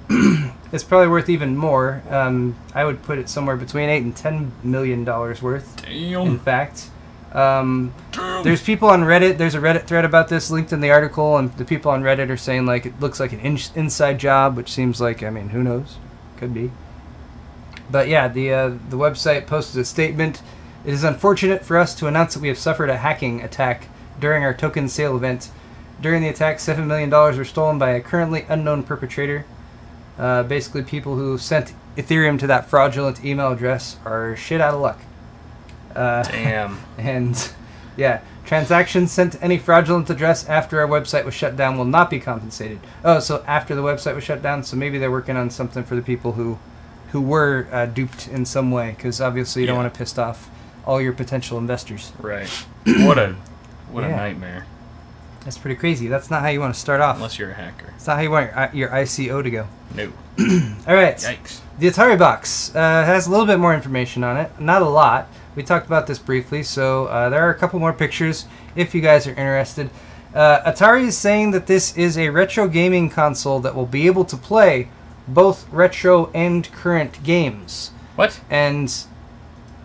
it's probably worth even more. I would put it somewhere between $8 and $10 million worth. Damn. In fact, there's people on Reddit. There's a Reddit thread about this linked in the article, and the people on Reddit are saying like it looks like an inside job, which seems like, I mean, who knows? Could be. But yeah, the website posted a statement. It is unfortunate for us to announce that we have suffered a hacking attack during our token sale event. During the attack, $7 million were stolen by a currently unknown perpetrator. Basically, people who sent Ethereum to that fraudulent email address are shit out of luck. Damn. And yeah, transactions sent to any fraudulent address after our website was shut down will not be compensated. Oh, so after the website was shut down, so maybe they're working on something for the people who were duped in some way, because obviously you don't want to piss off all your potential investors. Right. What a nightmare. That's pretty crazy. That's not how you want to start off. Unless you're a hacker. It's not how you want your ICO to go. No. All right. Yikes. The Atari box has a little bit more information on it. Not a lot. We talked about this briefly, so there are a couple more pictures if you guys are interested. Atari is saying that this is a retro gaming console that will be able to play both retro and current games. What? And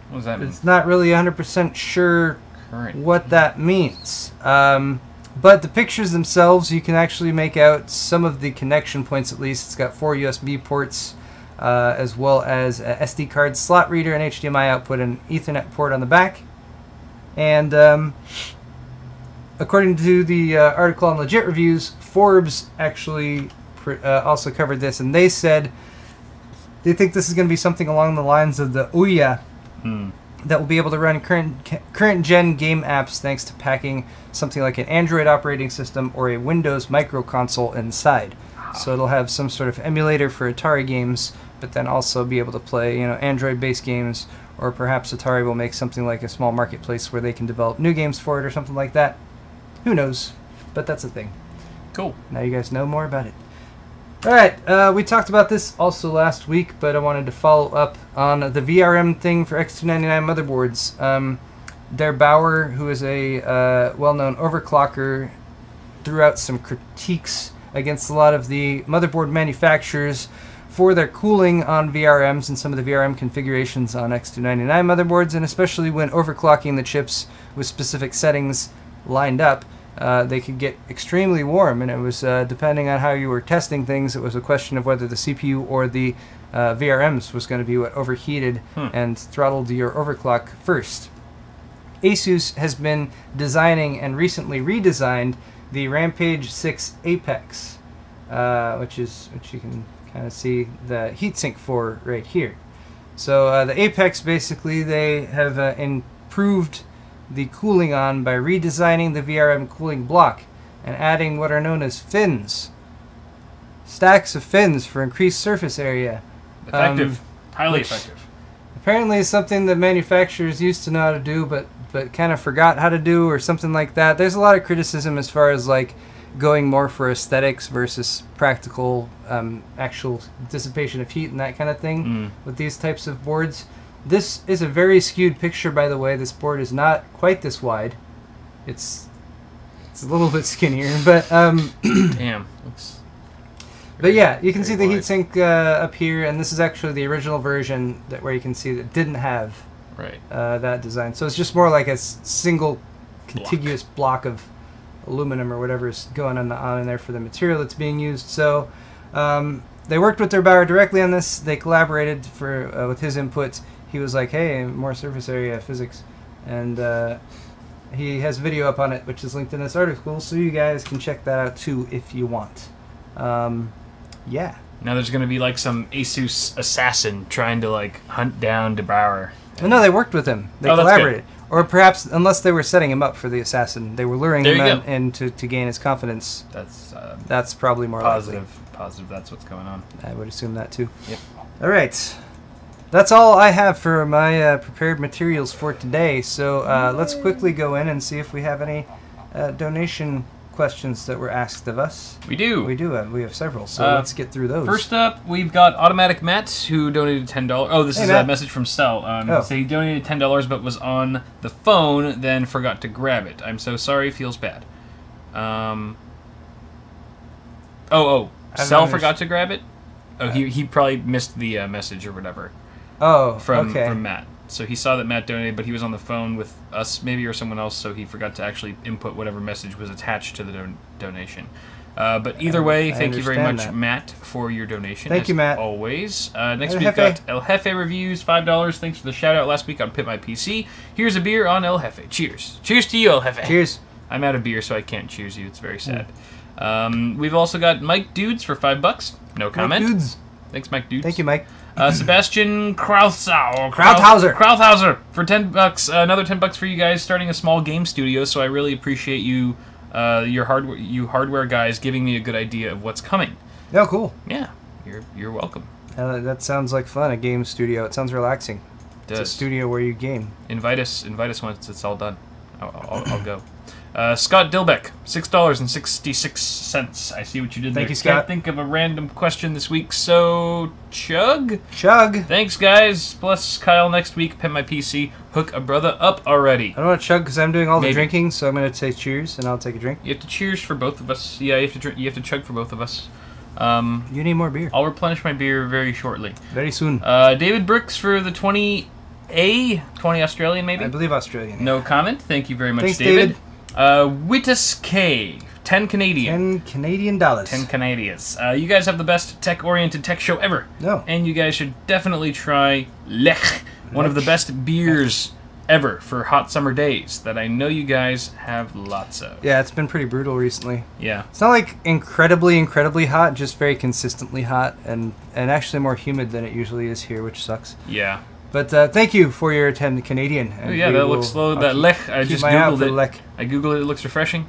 what does that mean? It's not really 100% sure Current. What that means. But the pictures themselves, you can actually make out some of the connection points at least. It's got 4 USB ports, as well as a SD card slot reader, an HDMI output, and an Ethernet port on the back. And according to the article on Legit Reviews, Forbes actually also covered this, and they said they think this is going to be something along the lines of the Ouya that will be able to run current gen game apps thanks to packing something like an Android operating system or a Windows micro console inside. So it'll have some sort of emulator for Atari games, but then also be able to play, Android-based games, or perhaps Atari will make something like a small marketplace where they can develop new games for it or something like that. Who knows? But that's a thing. Cool. Now you guys know more about it. Alright, we talked about this also last week, but I wanted to follow up on the VRM thing for X299 motherboards. Der Bauer, who is a well-known overclocker, threw out some critiques against a lot of the motherboard manufacturers for their cooling on VRMs and some of the VRM configurations on X299 motherboards, and especially when overclocking the chips with specific settings lined up. They could get extremely warm, and it was, depending on how you were testing things, it was a question of whether the CPU or the VRMs was going to be what overheated and throttled your overclock first. Asus has been designing and recently redesigned the Rampage 6 Apex, which you can kind of see the heatsink for right here. So the Apex, basically, they have improved the cooling on by redesigning the VRM cooling block and adding what are known as fins. Stacks of fins for increased surface area. Effective. Highly effective. Apparently is something that manufacturers used to know how to do, but kind of forgot how to do, or something like that. There's a lot of criticism as far as like going more for aesthetics versus practical actual dissipation of heat and that kind of thing with these types of boards. This is a very skewed picture, by the way. This board is not quite this wide. It's a little bit skinnier, but damn. But yeah, you can see the wide. heatsink up here, and this is actually the original version where you can see that didn't have that design. So it's just more like a single contiguous block of aluminum or whatever is going on in there for the material that's being used. So they worked with their buyer directly on this. They collaborated with his input. He was like, hey, more surface area physics. And he has video up on it, which is linked in this article, so you guys can check that out too if you want. Yeah. Now there's going to be like some Asus assassin trying to like hunt down DeBauer. Well, no, they worked with him. They collaborated. Or perhaps, unless they were setting him up for the assassin, they were luring him in to gain his confidence. That's probably more positive. likely. Positive. That's what's going on. I would assume that too. Yep. All right. That's all I have for my prepared materials for today. So let's quickly go in and see if we have any donation questions that were asked of us. We do. We do. We have several. So let's get through those. First up, we've got Automatic Matt, who donated $10. Oh, this is Matt. a message from Cell. So he donated $10, but was on the phone, then forgot to grab it. I'm so sorry. Feels bad. Cell forgot to grab it. Oh, he probably missed the message or whatever. Oh, from okay. From Matt. So he saw that Matt donated, but he was on the phone with us, maybe, or someone else, so he forgot to actually input whatever message was attached to the donation. But either way, thank you very much, Matt, for your donation. Thank you, Matt. Always. Next, we've got El Jefe Reviews, $5. Thanks for the shout-out last week on Pit My PC. Here's a beer on El Jefe. Cheers. Cheers to you, El Jefe. Cheers. I'm out of beer, so I can't cheers you. It's very sad. We've also got Mike Dudes for $5. No comment. Mike Dudes. Thanks, Mike Dudes. Thank you, Mike. Sebastian Krauthauser for $10. Another $10 for you guys starting a small game studio. So I really appreciate you, you hardware guys, giving me a good idea of what's coming. Oh, cool. Yeah, you're welcome. That sounds like fun. A game studio. It sounds relaxing. It's a studio where you game. Invite us once it's all done. I'll go. Scott Dilbeck, $6.66. I see what you did there. Thank you, Scott. Can't think of a random question this week, so Chug. Thanks, guys. Plus Kyle next week. Pet My PC. Hook a brother up already. I don't want to chug because I'm doing all the drinking, so I'm going to say cheers, and I'll take a drink. You have to cheers for both of us. Yeah, you have to chug for both of us. You need more beer. I'll replenish my beer very shortly. Very soon. David Brooks for the 20 Australian, maybe? I believe Australian. No comment. Thank you very much, Thanks, David. Wittus K, 10 Canadian. 10 Canadian dollars. 10 Canadians. You guys have the best tech-oriented tech show ever. No. And you guys should definitely try Lech, one of the best beers ever for hot summer days that I know you guys have lots of. Yeah, it's been pretty brutal recently. Yeah. It's not like incredibly hot, just very consistently hot and actually more humid than it usually is here, which sucks. Yeah. But thank you for your 10 Canadian. Oh, yeah, that looks slow. That Lech, I just Googled it. Lech. I Googled it. It looks refreshing.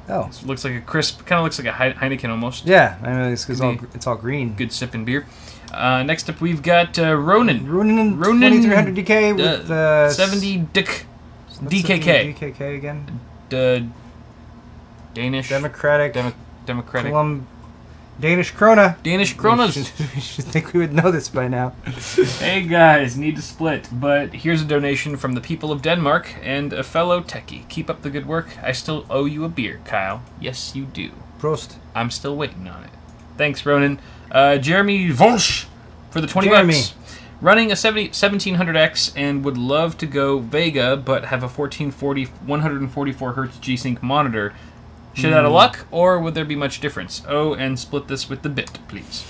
Oh. It looks like a crisp, kind of looks like a Heineken almost. Yeah, I know, it's all green. Good sipping beer. Next up, we've got Ronan. Ronan 2300 DK with 70 DKK. DKK again? Danish. Democratic. Danish krona. Danish kronas. We should think we would know this by now. Hey guys, need to split, but here's a donation from the people of Denmark and a fellow techie. Keep up the good work. I still owe you a beer, Kyle. Yes, you do. Prost. I'm still waiting on it. Thanks, Ronan. Jeremy Volsch for the $20. Running a 1700X and would love to go Vega, but have a 1440 144 Hz G-Sync monitor. Should out of luck, or would there be much difference? Oh, and split this with the bit, please.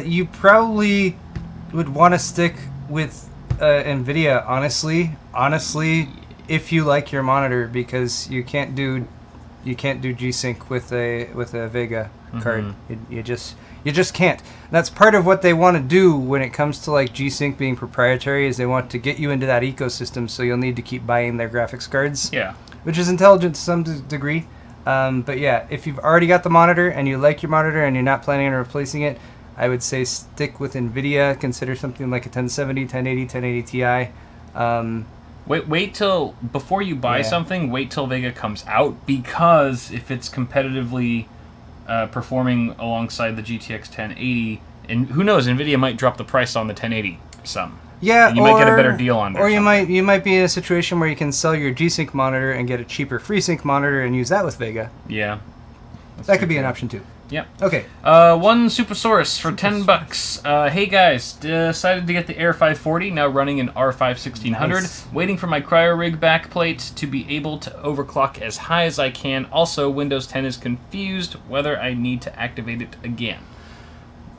You probably would want to stick with NVIDIA, honestly, if you like your monitor, because you can't do G-Sync with a Vega card. You just can't. That's part of what they want to do when it comes to like G-Sync being proprietary, is they want to get you into that ecosystem, so you'll need to keep buying their graphics cards. Yeah. Which is intelligent to some degree. But yeah, if you've already got the monitor and you like your monitor and you're not planning on replacing it, I would say stick with NVIDIA. Consider something like a 1070, 1080, 1080 Ti. Wait till before you buy something. Wait till Vega comes out, because if it's competitively performing alongside the GTX 1080, and who knows, Nvidia might drop the price on the 1080 some. Yeah, and you might get a better deal on it. Or you might be in a situation where you can sell your G-Sync monitor and get a cheaper FreeSync monitor and use that with Vega. Yeah, that could be an option too. Yep. Okay. One Supersaurus for $10. Hey guys, decided to get the Air 540, now running an R5 1600. Nice. Waiting for my cryo-rig backplate to be able to overclock as high as I can. Also, Windows 10 is confused whether I need to activate it again.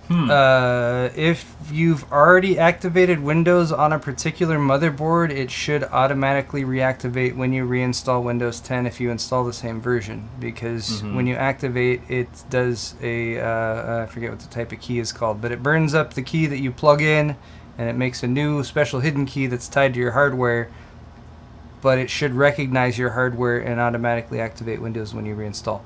If you've already activated Windows on a particular motherboard, it should automatically reactivate when you reinstall Windows 10 if you install the same version, because when you activate, it does a I forget what the type of key is called, but it burns up the key that you plug in and it makes a new special hidden key that's tied to your hardware, but it should recognize your hardware and automatically activate Windows when you reinstall.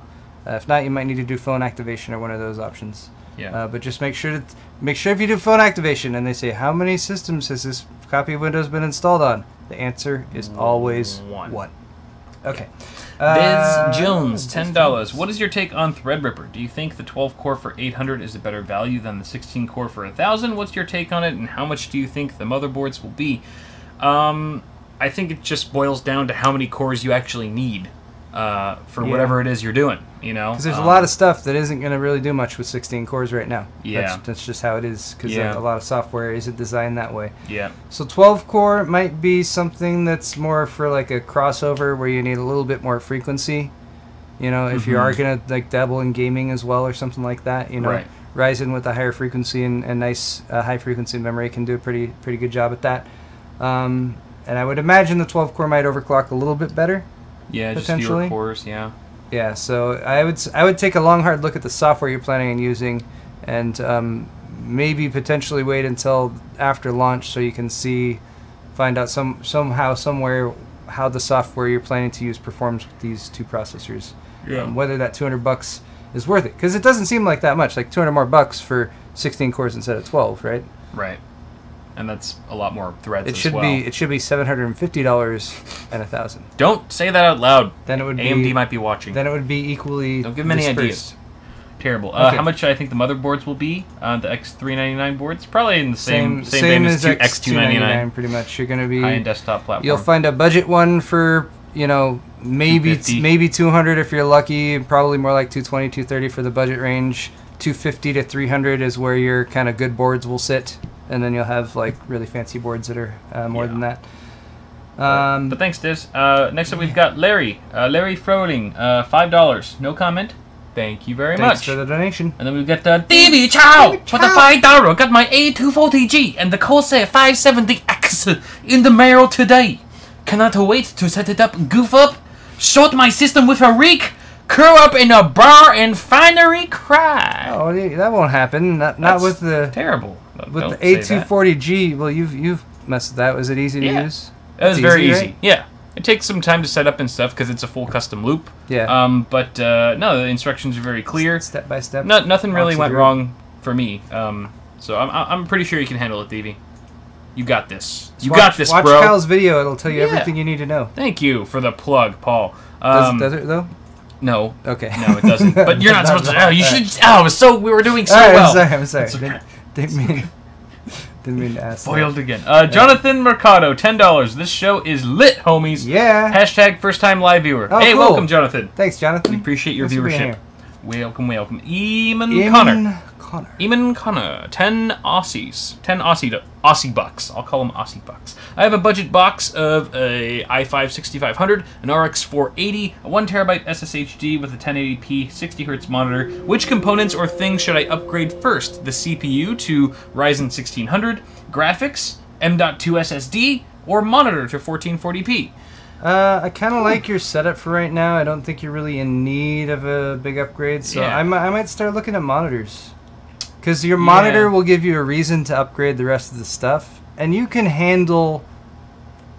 If not, you might need to do phone activation or one of those options. Yeah. But just make sure if you do phone activation and they say, how many systems has this copy of Windows been installed on? The answer is always one. Okay. Biz Jones, $10. What is your take on Threadripper? Do you think the 12-core for $800 is a better value than the 16-core for $1,000? What's your take on it, and how much do you think the motherboards will be? I think it just boils down to how many cores you actually need for whatever it is you're doing. You know, because there's a lot of stuff that isn't going to really do much with 16 cores right now. Yeah, that's just how it is, because a lot of software isn't designed that way. Yeah. So 12 core might be something that's more for like a crossover where you need a little bit more frequency. You know, if you are going to like dabble in gaming as well or something like that, you know, Ryzen with a higher frequency and nice high frequency memory can do a pretty good job at that. And I would imagine the 12 core might overclock a little bit better. Yeah, just fewer cores. Yeah. Yeah, so I would take a long, hard look at the software you're planning on using, and maybe potentially wait until after launch so you can find out somehow, somewhere, how the software you're planning to use performs with these two processors. Yeah. Whether that $200 is worth it, because it doesn't seem like that much, like $200 more bucks for 16 cores instead of 12, right? Right. And that's a lot more threads it should as well. It should be $750 and $1,000. Don't say that out loud. Then it would AMD might be watching. Then it would be equally. Don't give them any ideas. Terrible. Okay. How much I think the motherboards will be? The X399 boards, probably in the same vein as X299. Pretty much. You're going to be high-end desktop platform. You'll find a budget one for maybe 200 if you're lucky. Probably more like 220, 230 for the budget range. 250 to 300 is where your kind of good boards will sit. And then you'll have like really fancy boards that are more than that. But thanks, Diz. Next up, we've got Larry. Larry Froling, $5. No comment. Thank you very much. Thanks for the donation. And then we've got DB Chow for the $5. Got my A240G and the Corsair 570X in the mail today. Cannot wait to set it up, goof up, short my system with a reek, curl up in a bar, and finally cry. Oh, that won't happen. Not with the terrible. With the A240G, well, you've messed with that. Was it easy to use? It was very easy. Right? Yeah. It takes some time to set up and stuff because it's a full custom loop. Yeah. But no, the instructions are very clear. Step by step. Nothing really went wrong for me. So I'm pretty sure you can handle it, Davey. You got this. You got this, bro. Watch Kyle's video. It'll tell you everything you need to know. Thank you for the plug, Paul. Does it though? No. Okay. No, it doesn't. But you're not supposed to. Oh, you should. Oh, we were doing so well. I'm sorry. Didn't mean to ask. Foiled again. Jonathan Mercado, $10. This show is lit, homies. Yeah. Hashtag first time live viewer. Oh, hey, cool. Welcome, Jonathan. Thanks, Jonathan. We appreciate your viewership. Welcome. Eamon Connor, 10 Aussies. 10 Aussie bucks. I'll call them Aussie bucks. I have a budget box of a i5 6500, an RX 480, a 1TB SSHD with a 1080p 60Hz monitor. Which components or things should I upgrade first? The CPU to Ryzen 1600, graphics, M.2 SSD, or monitor to 1440p? I kind of like your setup for right now. I don't think you're really in need of a big upgrade, so I might start looking at monitors. Because your monitor will give you a reason to upgrade the rest of the stuff, and you can handle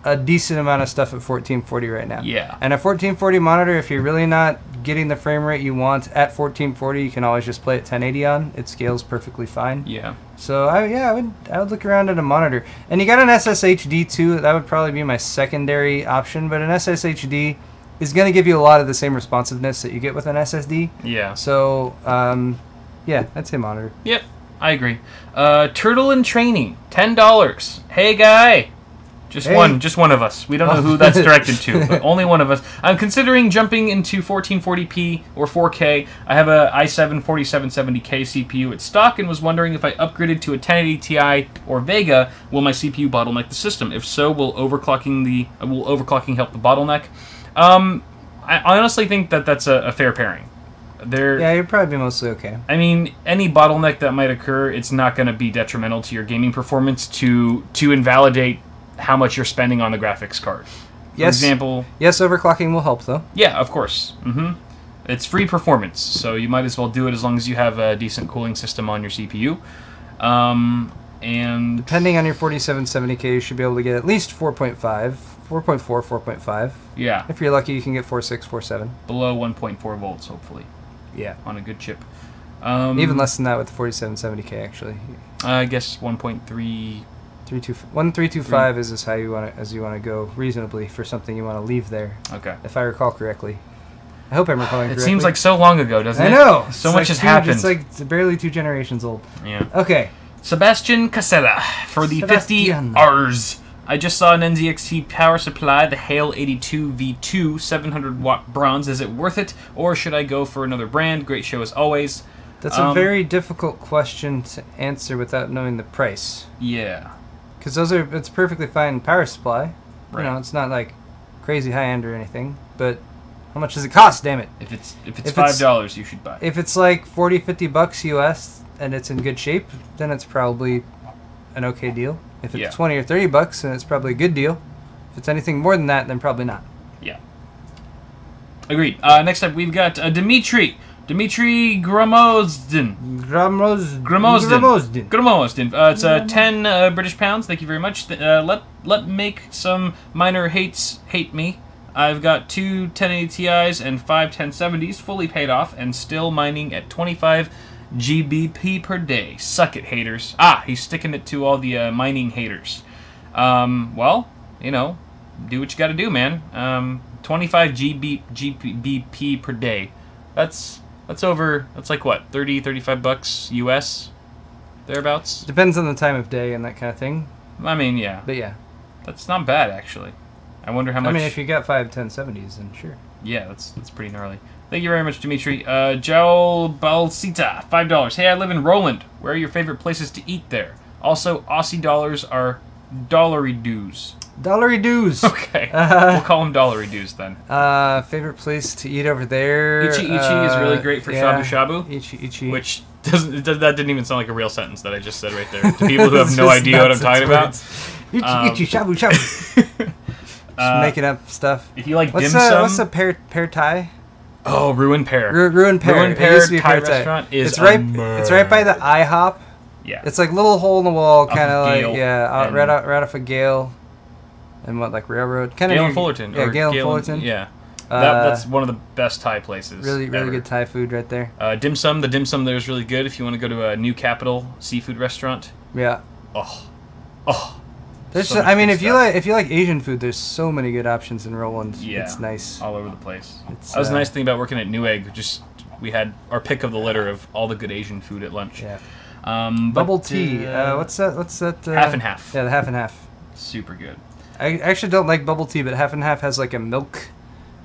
a decent amount of stuff at 1440 right now. Yeah. And a 1440 monitor, if you're really not getting the frame rate you want at 1440, you can always just play at 1080 on. It scales perfectly fine. Yeah. So I would look around at a monitor. And you got an SSHD too. That would probably be my secondary option. But an SSHD is going to give you a lot of the same responsiveness that you get with an SSD. Yeah. So yeah, I'd say monitor. Yep, I agree. Turtle in Training, $10. Hey guy. Just one of us. We don't know who that's directed to, but only one of us. I'm considering jumping into 1440p or 4K. I have a i7 4770K CPU at stock and was wondering if I upgraded to a 1080 Ti or Vega, will my CPU bottleneck the system? If so, will overclocking help the bottleneck? I honestly think that that's a fair pairing. Yeah, you'd probably be mostly okay. I mean, any bottleneck that might occur, it's not going to be detrimental to your gaming performance to invalidate how much you're spending on the graphics card. For example... Yes, overclocking will help, though. Yeah, of course. It's free performance, so you might as well do it as long as you have a decent cooling system on your CPU. And... Depending on your 4770K, you should be able to get at least 4.5, 4.4, 4.5. Yeah. If you're lucky, you can get 4.6, 4.7. Below 1.4 volts, hopefully. Yeah. On a good chip. Even less than that with the 4770K, actually. I guess 1.3... 1325 is as high you want to go reasonably for something you want to leave there. Okay. If I recall correctly. I hope I'm recalling correctly. It seems like so long ago, doesn't it? I know. So much has happened. It's like barely 2 generations old. Yeah. Okay. Sebastian Casella for the 50 Rs. I just saw an NZXT power supply, the Hale 82 V2 700 watt bronze. Is it worth it, or should I go for another brand? Great show as always. That's a very difficult question to answer without knowing the price. Yeah. Because it's perfectly fine power supply. Right. You know, it's not like crazy high end or anything. But how much does it cost? Damn it! If it's $5, you should buy it. If it's like $40-50 US and it's in good shape, then it's probably an okay deal. If it's $20 or $30, then it's probably a good deal. If it's anything more than that, then probably not. Yeah. Agreed. Next up, we've got Dmitry Gramozdin. It's 10 British pounds. Thank you very much. Let make some minor hate me. I've got 2 1080 Ti's and 5 1070s fully paid off and still mining at 25 GBP per day. Suck it, haters. He's sticking it to all the mining haters. Well, you know, do what you got to do, man. 25 GBP per day. That's like what, $30-35 US, thereabouts. Depends on the time of day and that kind of thing. I mean, yeah. But yeah, that's not bad actually. I wonder how much. I mean, if you got 5 1070s, then sure. Yeah, that's pretty gnarly. Thank you very much, Dimitri. Joel Balsita, $5. Hey, I live in Roland. Where are your favorite places to eat there? Also, Aussie dollars are dollary dues. Dollary dues. Okay, we'll call them dollary dues then. Favorite place to eat over there? Ichi Ichi is really great for shabu shabu. Ichi Ichi. Which that didn't even sound like a real sentence that I just said right there. To people who have no idea what I'm talking about. Ichi Ichi shabu shabu. Just making up stuff. If you like dim sum. What's a pear Thai? Oh, Ruin Pear. Ruin Pear. Ruin Pear Thai restaurant is it's right by the IHOP. Yeah. It's like little hole in the wall, kind of like right off of Gale. And what, like Railroad? Kind of Gale and Fullerton. Yeah, Gale and Fullerton. Yeah. That's one of the best Thai places. Really good Thai food right there. Dim sum. The dim sum there is really good if you want to go to a New Capital seafood restaurant. Yeah. Oh. There's I mean, if you like Asian food, there's so many good options in Roland. Yeah. It's nice. All over the place. That was a nice thing about working at Newegg. Just we had our pick of the litter of all the good Asian food at lunch. Yeah. Bubble tea. What's that? Half and half. Yeah, the half and half. Super good. I actually don't like bubble tea, but half and half has like a milk.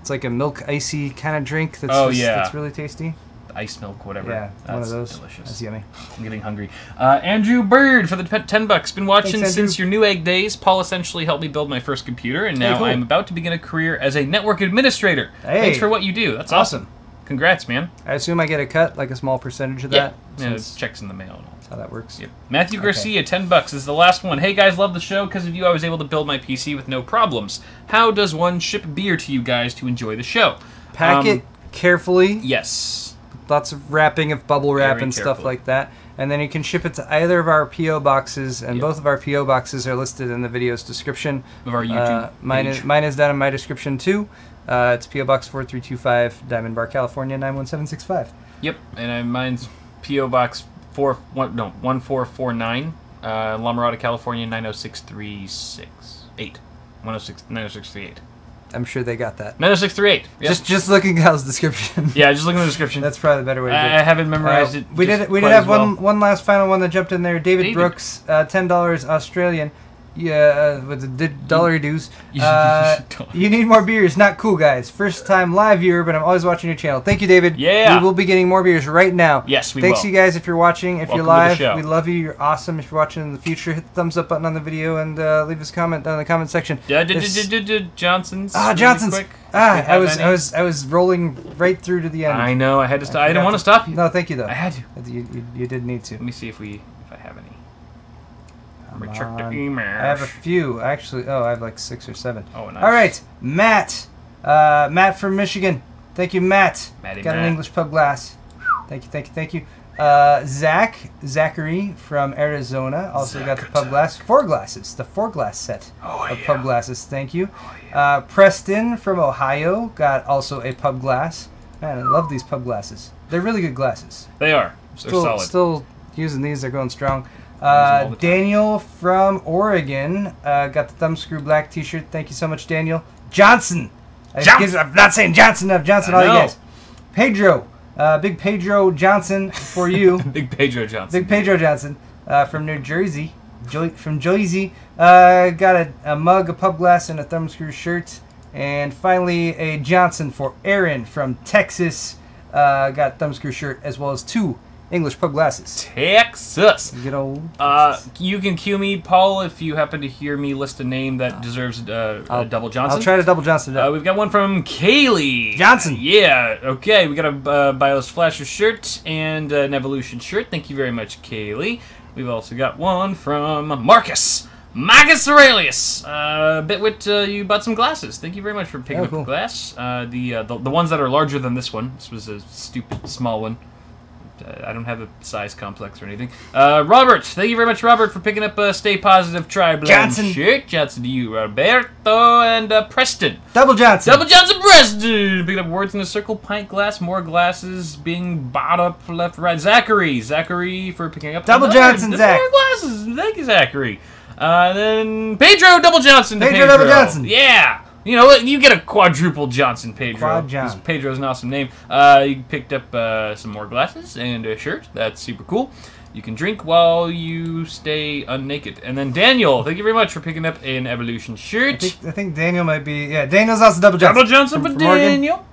It's like a milk icy kind of drink. That's really tasty. Ice milk, whatever. Yeah, that's one of those. Delicious. That's yummy. I'm getting hungry. Andrew Bird for the $10. Been watching since your Newegg days. Paul essentially helped me build my first computer, and now I'm about to begin a career as a network administrator. Hey. Thanks for what you do. That's awesome. Congrats, man. I assume I get a cut, like a small percentage of that. Yeah, checks in the mail and all. That's how that works. Yep. Matthew Garcia, $10 is the last one. Hey guys, love the show. Because of you, I was able to build my PC with no problems. How does one ship beer to you guys to enjoy the show? Pack it carefully. Yes. Lots of wrapping of bubble wrap and stuff like that. And then you can ship it to either of our P.O. boxes, and both of our P.O. boxes are listed in the video's description. Of our YouTube mine is down in my description too. It's P.O. Box 4325, Diamond Bar, California 91765. Yep, and mine's P.O. Box 1449, La Mirada, California 90638. 90638. I'm sure they got that. 90638. Yep. Just look at Kyle's description. Yeah, just look in the description. That's probably the better way to do it. I haven't memorized it. We did have one last final one that jumped in there. David Brooks, $10 Australian. Yeah, with the dollar dues. You need more beers. Not cool, guys. First time live viewer, but I'm always watching your channel. Thank you, David. Yeah. We will be getting more beers right now. Yes, we Thanks will. you guys if you're watching. If Welcome you're live, to the show. we love you. You're awesome. If you're watching in the future, hit the thumbs up button on the video and leave us a comment down in the comment section. Johnson's. Johnson's. Quick. I was rolling right through to the end. I know. I had to stop. I didn't want to stop you. No, thank you though. I had to. You did need to. Let me see if I have any. Check the I emails. have a few actually. Oh, I have like 6 or 7. Oh, nice. All right, Matt. Matt from Michigan. Thank you, Matt. Got an English pub glass. Thank you. Zachary from Arizona also got the pub glass. 4 glasses. The 4 glass set of pub glasses. Thank you. Preston from Ohio got also a pub glass. Man, I love these pub glasses. They're really good glasses. They are. They're solid. Still using these. They're going strong. Daniel from Oregon got the Thumbscrew Black t-shirt. Thank you so much, Daniel. Johnson. I'm not saying Johnson enough. Johnson, all you guys. Pedro. Big Pedro Johnson for you. Big Pedro Johnson. Big Pedro Johnson from New Jersey. From Jersey. Got a mug, a pub glass, and a Thumbscrew shirt. And finally, a Johnson for Aaron from Texas. Got Thumbscrew shirt as well as 2 English pub glasses. Texas. Good old. You can cue me, Paul, if you happen to hear me list a name that deserves a double Johnson. I'll try to double Johnson. We've got one from Kaylee Johnson. Yeah. Okay. We got a Bios Flasher shirt and an Evolution shirt. Thank you very much, Kaylee. We've also got one from Marcus Aurelius. Bitwit, you bought some glasses. Thank you very much for picking up the glass. The ones that are larger than this one. This was a stupid small one. I don't have a size complex or anything. Robert, thank you very much, Robert, for picking up a Stay Positive Tri-Blend shirt. Johnson to you, Roberto, and Preston. Double Johnson. Double Johnson Preston. Picking up Words in a Circle, pint glass, more glasses being bought up left, right. Zachary for picking up Double Johnson, Zach. More glasses. Thank you, Zachary. Then Pedro Double Johnson. Pedro Double Johnson. Yeah. You know what? You get a quadruple Johnson, Pedro. Quad John. Pedro's an awesome name. You picked up some more glasses and a shirt. That's super cool. You can drink while you stay unnaked. And then Daniel, thank you very much for picking up an Evolution shirt. I think Daniel might be. Yeah, Daniel's also Double Johnson. Double Johnson for Daniel.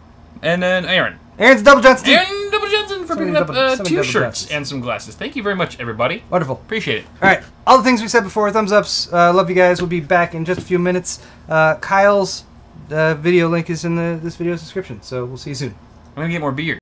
And then Aaron. Aaron's Double Johnson. Aaron Double Johnson for picking up 2 shirts and some glasses. Thank you very much, everybody. Wonderful. Appreciate it. All right. All the things we said before, thumbs ups. Love you guys. We'll be back in just a few minutes. Kyle's video link is in this video's description, so we'll see you soon. I'm going to get more beer.